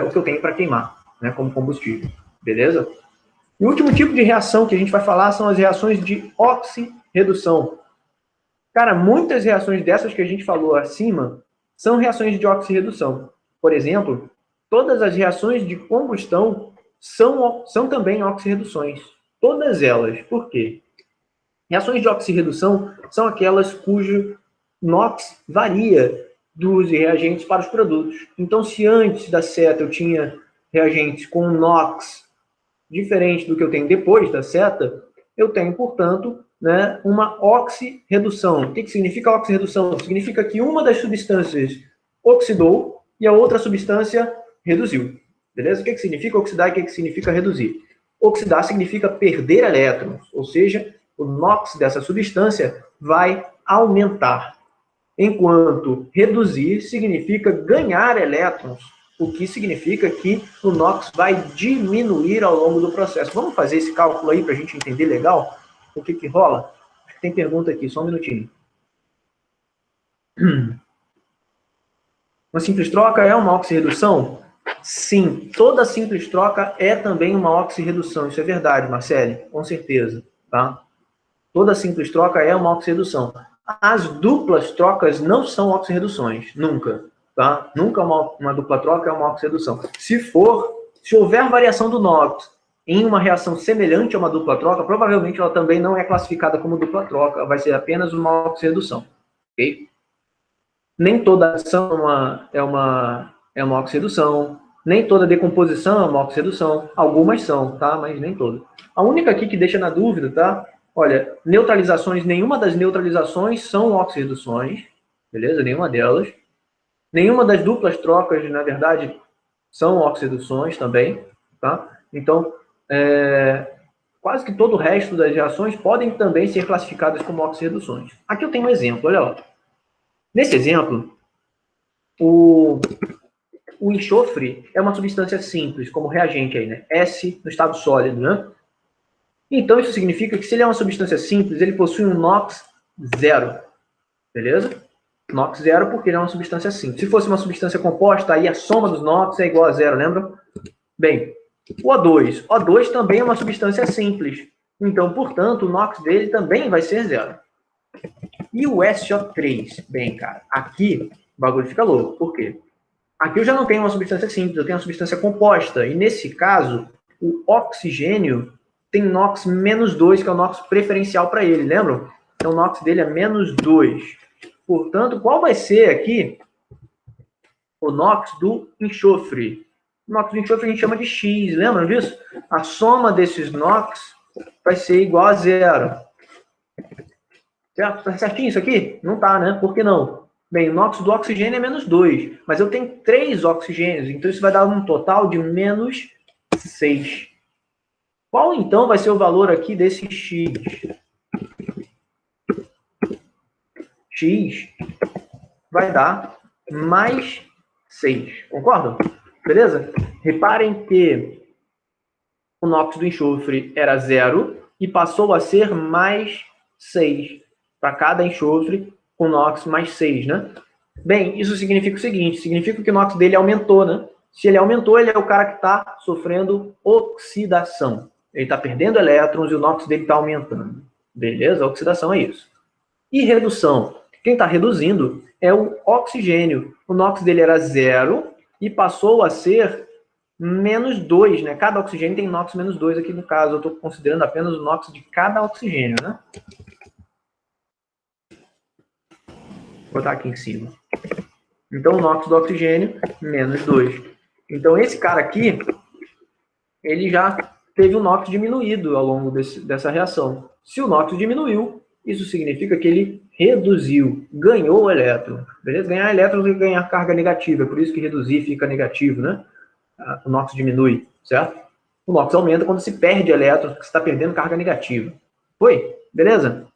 o que eu tenho para queimar, né, como combustível. Beleza? E o último tipo de reação que a gente vai falar são as reações de oxirredução. Cara, muitas reações dessas que a gente falou acima são reações de oxirredução. Por exemplo, todas as reações de combustão são também oxirreduções. Todas elas. Por quê? Reações de oxirredução são aquelas cujo NOx varia dos reagentes para os produtos. Então, se antes da seta eu tinha reagentes com NOx diferente do que eu tenho depois da seta, eu tenho, portanto, né, uma oxirredução. O que significa oxirredução? Significa que uma das substâncias oxidou e a outra substância reduziu. Beleza? O que significa oxidar e o que significa reduzir? Oxidar significa perder elétrons, ou seja, o NOx dessa substância vai aumentar. enquanto reduzir significa ganhar elétrons, o que significa que o NOx vai diminuir ao longo do processo. Vamos fazer esse cálculo aí para a gente entender legal o que rola? Tem pergunta aqui, só um minutinho. Uma simples troca é uma oxirredução? Sim, toda simples troca é também uma oxirredução. Isso é verdade, Marcele, com certeza. Tá? Toda simples troca é uma oxirredução. As duplas trocas não são oxirreduções, nunca. Tá? Nunca uma dupla troca é uma oxirredução. Se houver variação do NOx em uma reação semelhante a uma dupla troca, provavelmente ela também não é classificada como dupla troca, vai ser apenas uma oxirredução. Ok? Nem toda ação é uma oxirredução, nem toda decomposição é uma oxirredução, algumas são, tá? Mas nem todas. A única aqui que deixa na dúvida, tá? Olha, neutralizações, nenhuma das neutralizações são oxirreduções, beleza? Nenhuma delas. Nenhuma das duplas trocas, na verdade, são oxirreduções também, tá? Então, quase que todo o resto das reações podem também ser classificadas como oxirreduções. Aqui eu tenho um exemplo, olha lá. Nesse exemplo, o enxofre é uma substância simples, como reagente aí, né? S no estado sólido, né? Então, isso significa que se ele é uma substância simples, ele possui um NOx zero, beleza? NOx zero porque ele é uma substância simples. Se fosse uma substância composta, aí a soma dos NOx é igual a zero, lembra? Bem, o O2. O2 também é uma substância simples. Então, portanto, o NOx dele também vai ser zero. E o SO3? Bem, cara, aqui o bagulho fica louco. Por quê? Aqui eu já não tenho uma substância simples, eu tenho uma substância composta. E nesse caso, o oxigênio tem NOx menos 2, que é o NOx preferencial para ele, lembram? Então o NOx dele é menos 2. Portanto, qual vai ser aqui o NOx do enxofre? O NOx do enxofre a gente chama de X, lembram disso? A soma desses NOx vai ser igual a zero. Certo? Tá certinho isso aqui? Não tá, né? Por que não? Bem, o NOx do oxigênio é menos 2, mas eu tenho 3 oxigênios, então isso vai dar um total de menos 6. Qual, então, vai ser o valor aqui desse X? X vai dar mais 6. Concordam? Beleza? Reparem que o NOx do enxofre era 0 e passou a ser mais 6. Para cada enxofre, com NOx mais 6, né? Bem, isso significa o seguinte, significa que o NOx dele aumentou, né? Se ele aumentou, ele é o cara que está sofrendo oxidação. Ele está perdendo elétrons e o NOx dele está aumentando. Beleza? Oxidação é isso. E redução? Quem está reduzindo é o oxigênio. O NOx dele era 0 e passou a ser menos 2, né? Cada oxigênio tem NOx menos 2 aqui no caso. Eu estou considerando apenas o NOx de cada oxigênio, né? Vou botar aqui em cima. Então, o NOx do oxigênio, menos 2. Então, esse cara aqui, ele já teve o NOx diminuído ao longo dessa reação. Se o NOx diminuiu, isso significa que ele reduziu, ganhou o elétron. Beleza? Ganhar elétrons e ganhar carga negativa. É por isso que reduzir fica negativo, né? O NOx diminui, certo? O NOx aumenta quando se perde elétrons, porque você está perdendo carga negativa. Foi? Beleza?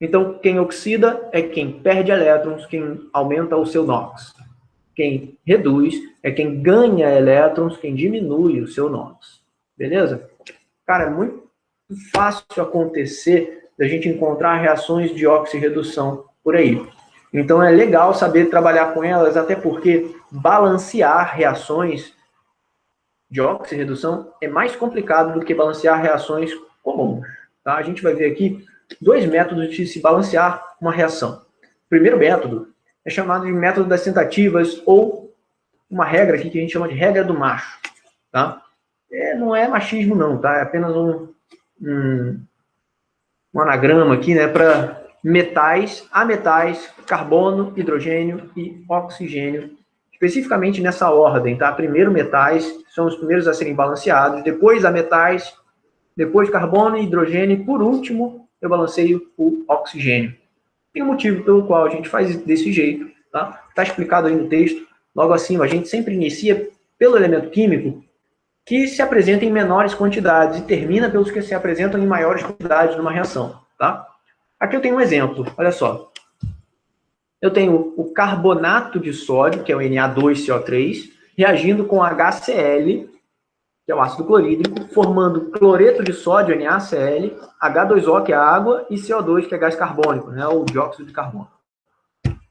Então, quem oxida é quem perde elétrons, quem aumenta o seu NOx. Quem reduz é quem ganha elétrons, quem diminui o seu NOx. Beleza? Cara, é muito fácil acontecer da gente encontrar reações de oxirredução por aí. Então, é legal saber trabalhar com elas, até porque balancear reações de oxirredução é mais complicado do que balancear reações comuns. Tá? A gente vai ver aqui 2 métodos de se balancear uma reação. O primeiro método é chamado de método das tentativas, ou uma regra aqui que a gente chama de regra do macho. Tá? Não é machismo não, tá? É apenas um anagrama aqui, né, para metais, ametais, carbono, hidrogênio e oxigênio, especificamente nessa ordem, tá? Primeiro metais são os primeiros a serem balanceados, depois ametais, depois carbono e hidrogênio, e por último eu balanceio o oxigênio. Tem um motivo pelo qual a gente faz desse jeito, tá? Está explicado aí no texto. Logo acima, a gente sempre inicia pelo elemento químico que se apresenta em menores quantidades e termina pelos que se apresentam em maiores quantidades numa reação, tá? Aqui eu tenho um exemplo, olha só. eu tenho o carbonato de sódio, que é o Na2CO3, reagindo com HCl, que é o ácido clorídrico, formando cloreto de sódio, NaCl, H2O, que é a água, e CO2, que é gás carbônico, né, o dióxido de carbono.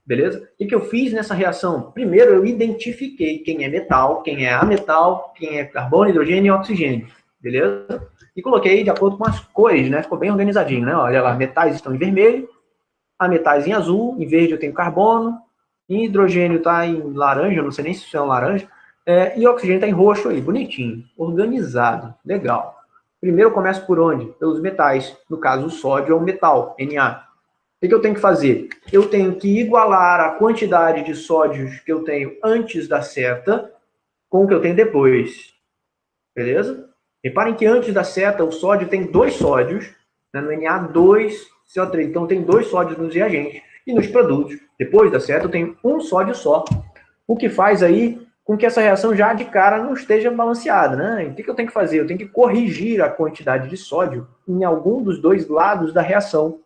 Beleza? O que eu fiz nessa reação? Primeiro, eu identifiquei quem é metal, quem é ametal, quem é carbono, hidrogênio e oxigênio. Beleza? E coloquei de acordo com as cores, né? Ficou bem organizadinho, né? Olha lá, metais estão em vermelho, ametais em azul, em verde eu tenho carbono, e hidrogênio está em laranja, não sei nem se isso é um laranja, e oxigênio está em roxo aí, bonitinho, organizado, legal. Primeiro eu começo por onde? Pelos metais. No caso, o sódio é um metal, Na. O que eu tenho que fazer? Eu tenho que igualar a quantidade de sódios que eu tenho antes da seta com o que eu tenho depois. Beleza? Reparem que antes da seta, o sódio tem 2 sódios, né, no Na2CO3. Então, tem 2 sódios nos reagentes. E nos produtos, depois da seta, eu tenho um sódio só. O que faz aí com que essa reação já de cara não esteja balanceada. Né? O que eu tenho que fazer? Eu tenho que corrigir a quantidade de sódio em algum dos 2 lados da reação,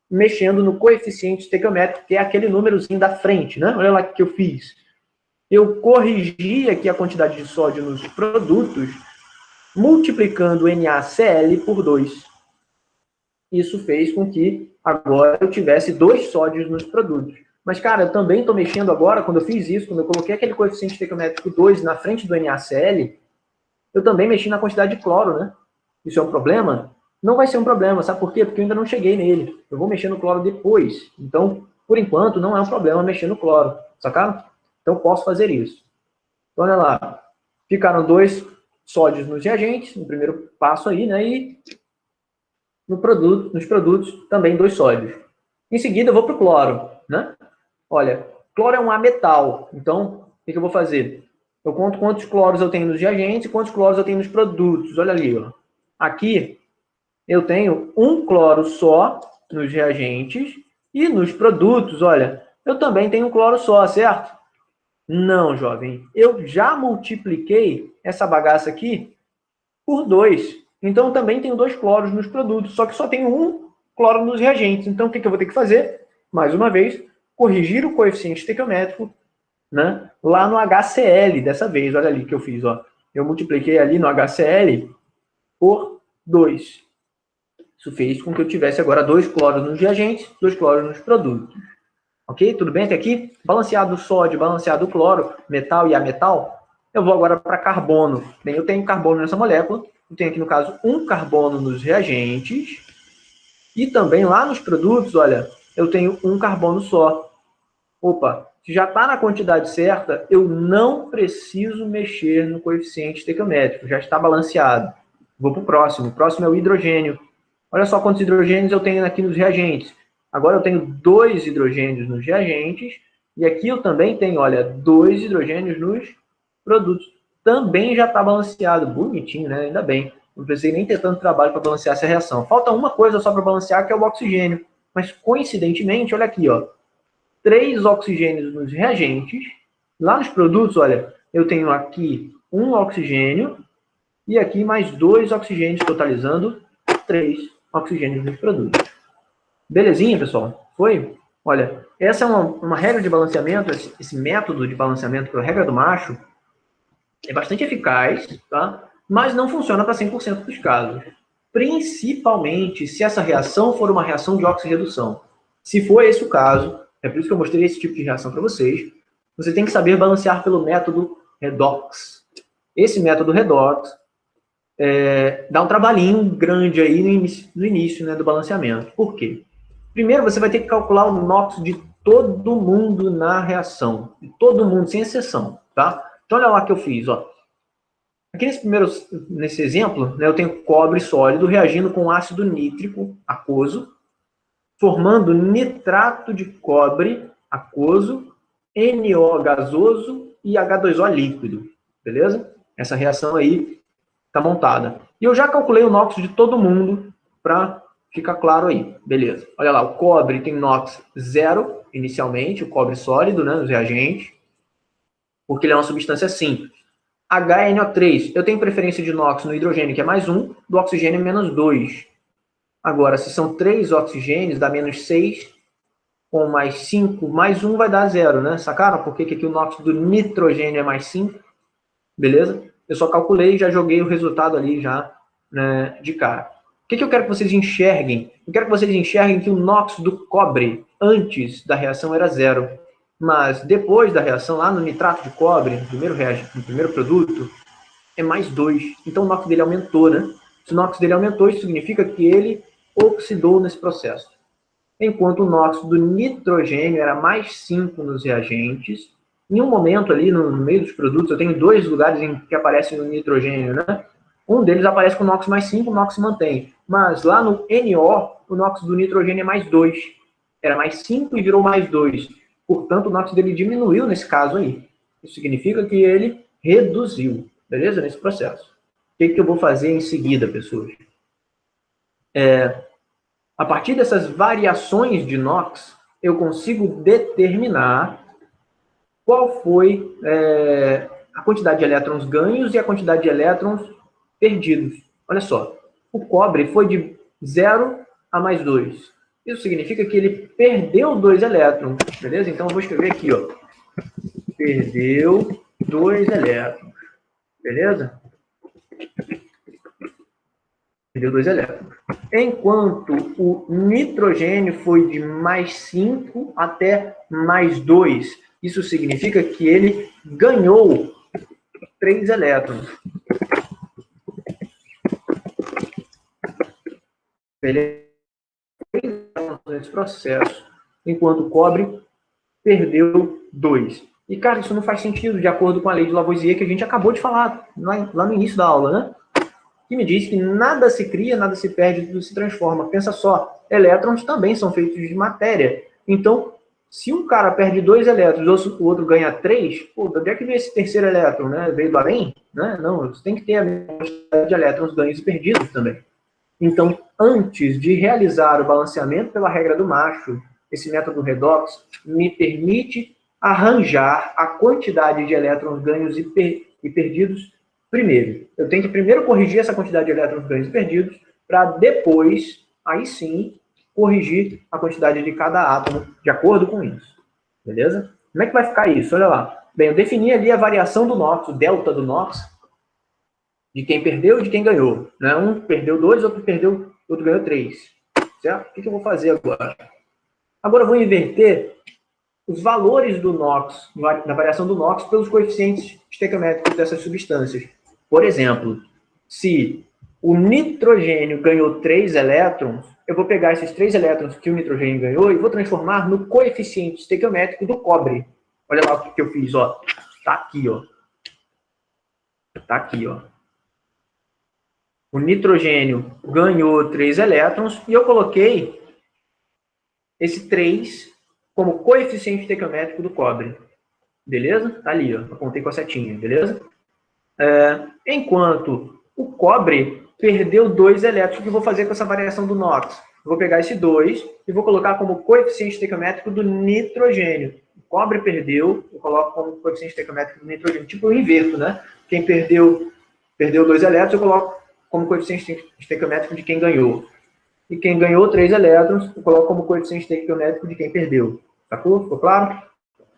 mexendo no coeficiente estequiométrico, que é aquele númerozinho da frente, né? Olha lá o que eu fiz. Eu corrigi aqui a quantidade de sódio nos produtos, multiplicando o NaCl por 2. Isso fez com que agora eu tivesse 2 sódios nos produtos. Mas, cara, eu também estou mexendo agora, quando eu fiz isso, quando eu coloquei aquele coeficiente estequiométrico 2 na frente do NaCl, eu também mexi na quantidade de cloro, né? Isso é um problema? Não vai ser um problema, sabe por quê? Porque eu ainda não cheguei nele. Eu vou mexer no cloro depois. Então, por enquanto, não é um problema mexer no cloro, sacaram? Então, posso fazer isso. Então, olha lá. Ficaram 2 sódios nos reagentes, no primeiro passo aí, né? E nos produtos, também 2 sódios. Em seguida, eu vou para o cloro, né? Olha, cloro é um ametal. Então, o que eu vou fazer? Eu conto quantos cloros eu tenho nos reagentes e quantos cloros eu tenho nos produtos. Olha ali, ó. Aqui, eu tenho um cloro só nos reagentes e nos produtos, olha, eu também tenho um cloro só, certo? Não, jovem. Eu já multipliquei essa bagaça aqui por 2. Então, eu também tenho 2 cloros nos produtos, só que só tenho um cloro nos reagentes. Então, o que eu vou ter que fazer? Mais uma vez, corrigir o coeficiente estequiométrico, né, lá no HCl, dessa vez. Olha ali que eu fiz, ó. Eu multipliquei ali no HCl por 2. Isso fez com que eu tivesse agora 2 cloros nos reagentes, 2 cloros nos produtos. Ok? Tudo bem até aqui? Balanceado o sódio, balanceado o cloro, metal e ametal. Eu vou agora para carbono. Bem, eu tenho carbono nessa molécula. Eu tenho aqui, no caso, um carbono nos reagentes. E também lá nos produtos, olha, eu tenho um carbono só. Opa, se já está na quantidade certa, eu não preciso mexer no coeficiente estequiométrico. Já está balanceado. Vou para o próximo. O próximo é o hidrogênio. Olha só quantos hidrogênios eu tenho aqui nos reagentes. Agora eu tenho 2 hidrogênios nos reagentes. E aqui eu também tenho, olha, 2 hidrogênios nos produtos. Também já está balanceado. Bonitinho, né? Ainda bem. Não precisei nem ter tanto trabalho para balancear essa reação. Falta uma coisa só para balancear, que é o oxigênio. Mas, coincidentemente, olha aqui, ó. 3 oxigênios nos reagentes. Lá nos produtos, olha, eu tenho aqui um oxigênio. E aqui mais 2 oxigênios, totalizando 3 oxigênios nos produtos. Belezinha, pessoal? Foi? Olha, essa é uma regra de balanceamento, esse método de balanceamento, que é a regra do macho, é bastante eficaz, tá? Mas não funciona para 100% dos casos. Principalmente se essa reação for uma reação de oxirredução. Se for esse o caso, é por isso que eu mostrei esse tipo de reação para vocês, você tem que saber balancear pelo método redox. Esse método redox dá um trabalhinho grande aí no início, né, do balanceamento. Por quê? Primeiro, você vai ter que calcular o NOx de todo mundo na reação. De todo mundo, sem exceção, tá? Então, olha lá o que eu fiz, ó. Aqui nesse exemplo, né, eu tenho cobre sólido reagindo com ácido nítrico aquoso, formando nitrato de cobre aquoso, NO gasoso e H2O líquido. Beleza? Essa reação aí está montada. E eu já calculei o NOx de todo mundo para ficar claro aí. Beleza. Olha lá, o cobre tem NOx 0 inicialmente, o cobre sólido, né, nos reagentes, porque ele é uma substância simples. HNO3, eu tenho preferência de NOx no hidrogênio, que é mais 1, do oxigênio menos 2. Agora, se são 3 oxigênios, dá menos 6, com mais 5, mais 1 vai dar 0, né? Sacaram por que aqui o NOx do nitrogênio é mais 5? Beleza? Eu só calculei e já joguei o resultado ali já, né, de cara. O que eu quero que vocês enxerguem? Eu quero que vocês enxerguem que o NOx do cobre antes da reação era 0. Mas depois da reação, lá no nitrato de cobre, no primeiro produto, é mais 2. Então o NOx dele aumentou, né? Se o NOx dele aumentou, isso significa que ele oxidou nesse processo. Enquanto o NOx do nitrogênio era mais 5 nos reagentes. Em um momento ali, no meio dos produtos, eu tenho 2 lugares em que aparece o nitrogênio, né? Um deles aparece com NOx mais 5, o NOx se mantém. Mas lá no NO, o NOx do nitrogênio é mais 2. Era mais 5 e virou mais 2. Portanto, o NOx dele diminuiu nesse caso aí. Isso significa que ele reduziu, beleza? Nesse processo. O que eu vou fazer em seguida, pessoas? A partir dessas variações de NOx, eu consigo determinar qual foi a quantidade de elétrons ganhos e a quantidade de elétrons perdidos. Olha só, o cobre foi de 0 a mais 2. Isso significa que ele perdeu 2 elétrons, beleza? Então, eu vou escrever aqui, ó. Perdeu 2 elétrons, beleza? Perdeu 2 elétrons. Enquanto o nitrogênio foi de mais 5 até mais 2. Isso significa que ele ganhou 3 elétrons. Ele nesse processo, enquanto o cobre perdeu 2. E, cara, isso não faz sentido de acordo com a lei de Lavoisier que a gente acabou de falar lá no início da aula, né? Que me diz que nada se cria, nada se perde, tudo se transforma. Pensa só, elétrons também são feitos de matéria. Então, se um cara perde 2 elétrons, o outro ganha 3, pô, de onde é que veio esse terceiro elétron, né? Veio do além? Né? Não, você tem que ter a quantidade de elétrons ganhos e perdidos também. Então, antes de realizar o balanceamento pela regra do macho, esse método redox me permite arranjar a quantidade de elétrons ganhos e perdidos primeiro. Eu tenho que primeiro corrigir essa quantidade de elétrons ganhos e perdidos, para depois, aí sim, corrigir a quantidade de cada átomo de acordo com isso. Beleza? Como é que vai ficar isso? Olha lá. Bem, eu defini ali a variação do NOx, o delta do NOx, de quem perdeu e de quem ganhou. Né? Um perdeu 2, outro ganhou 3. Certo? O que eu vou fazer agora? Agora eu vou inverter os valores do NOx, da variação do NOx, pelos coeficientes estequiométricos dessas substâncias. Por exemplo, se o nitrogênio ganhou 3 elétrons, eu vou pegar esses 3 elétrons que o nitrogênio ganhou e vou transformar no coeficiente estequiométrico do cobre. Olha lá o que eu fiz, ó. Tá aqui, ó. Tá aqui, ó. O nitrogênio ganhou 3 elétrons e eu coloquei esse 3 como coeficiente estequiométrico do cobre. Beleza? Tá ali, ó. Apontei com a setinha, beleza? Enquanto o cobre perdeu 2 elétrons, o que eu vou fazer com essa variação do NOx? Eu vou pegar esse 2 e vou colocar como coeficiente estequiométrico do nitrogênio. O cobre perdeu, eu coloco como coeficiente estequiométrico do nitrogênio. Tipo, eu inverto, né? Quem perdeu 2 elétrons, eu coloco como coeficiente estequiométrico de quem ganhou. E quem ganhou 3 elétrons, eu coloco como coeficiente estequiométrico de quem perdeu. Sacou? Ficou claro?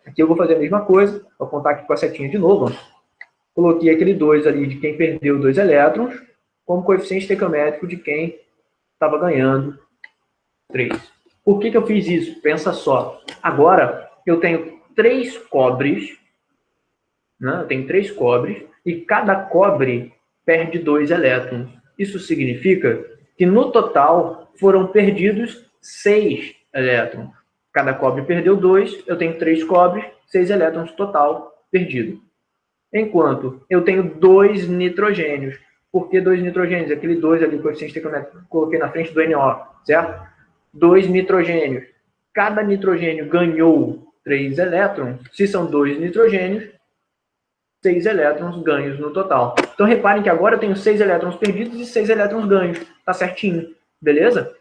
Aqui eu vou fazer a mesma coisa. Vou apontar aqui com a setinha de novo. Ó. Coloquei aquele 2 ali de quem perdeu 2 elétrons, como coeficiente estequiométrico de quem estava ganhando 3. Por que eu fiz isso? Pensa só. Agora, eu tenho 3 cobres, né? Eu tenho 3 cobres, e cada cobre perde 2 elétrons. Isso significa que, no total, foram perdidos 6 elétrons. Cada cobre perdeu 2, eu tenho 3 cobres, 6 elétrons total perdido. Enquanto eu tenho 2 nitrogênios. Por que 2 nitrogênios? Aquele 2 ali, coeficiente estequiométrico, que eu coloquei na frente do NO, certo? 2 nitrogênios. Cada nitrogênio ganhou 3 elétrons. Se são 2 nitrogênios, 6 elétrons ganhos no total. Então, reparem que agora eu tenho 6 elétrons perdidos e 6 elétrons ganhos. Tá certinho. Beleza?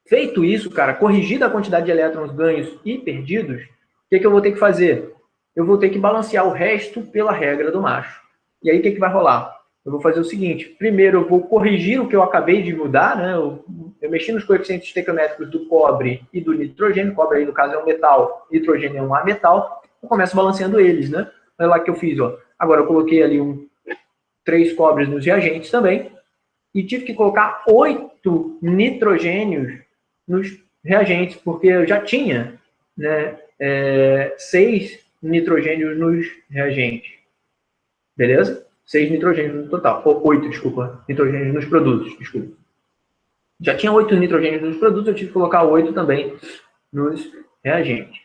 Feito isso, cara, corrigida a quantidade de elétrons ganhos e perdidos, o que eu vou ter que fazer? Eu vou ter que balancear o resto pela regra do macho. E aí, o que vai rolar? eu vou fazer o seguinte. Primeiro, eu vou corrigir o que eu acabei de mudar, né? Eu mexi nos coeficientes estequiométricos do cobre e do nitrogênio. Cobre aí, no caso, é um metal, nitrogênio é um ametal. Eu começo balanceando eles, né? Olha lá que eu fiz, ó. Agora eu coloquei ali 3 cobres nos reagentes também. E tive que colocar 8 nitrogênios nos reagentes, porque eu já tinha, né, 6 nitrogênios nos reagentes. Beleza? 6 nitrogênios no total. Ou 8, desculpa. Nitrogênios nos produtos, desculpa. Já tinha 8 nitrogênios nos produtos, eu tive que colocar 8 também nos reagentes.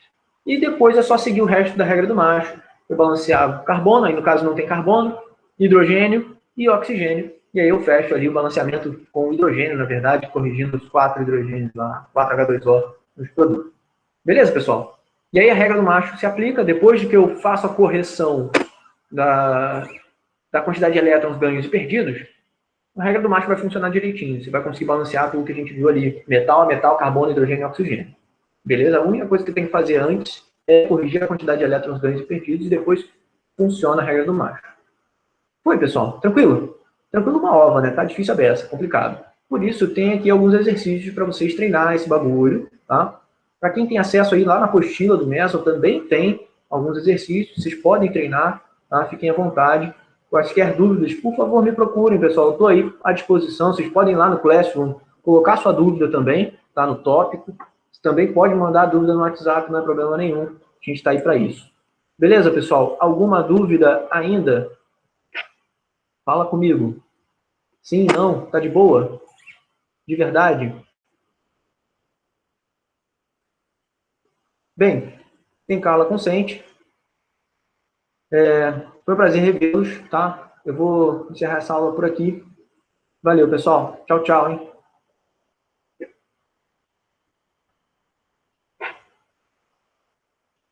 E depois é só seguir o resto da regra do macho. Eu balancear carbono, aí no caso não tem carbono, hidrogênio e oxigênio. E aí eu fecho ali o balanceamento com o hidrogênio, na verdade, corrigindo os 4 hidrogênios lá, 4H2O nos produtos. Beleza, pessoal? E aí a regra do macho se aplica depois de que eu faço a correção da quantidade de elétrons ganhos e perdidos. A regra do macho vai funcionar direitinho. Você vai conseguir balancear tudo que a gente viu ali. Metal a metal, carbono, hidrogênio e oxigênio. Beleza? A única coisa que tem que fazer antes é corrigir a quantidade de elétrons ganhos e perdidos e depois funciona a regra do macho. Foi, pessoal? Tranquilo? Tranquilo uma ova, né? Tá difícil a beça, complicado. Por isso, tem aqui alguns exercícios para vocês treinar esse bagulho, tá? Para quem tem acesso aí lá na apostila do Meso, também tem alguns exercícios, vocês podem treinar, tá? Fiquem à vontade. Quaisquer dúvidas, por favor, me procurem, pessoal. Eu estou aí à disposição. Vocês podem ir lá no Classroom colocar sua dúvida também, tá? No tópico. Você também pode mandar dúvida no WhatsApp, não é problema nenhum. A gente está aí para isso. Beleza, pessoal? Alguma dúvida ainda? Fala comigo. Sim, não? Tá de boa? De verdade? Bem, quem cala consente. Foi um prazer revê-los, tá? Eu vou encerrar essa aula por aqui. Valeu, pessoal. Tchau, tchau, hein?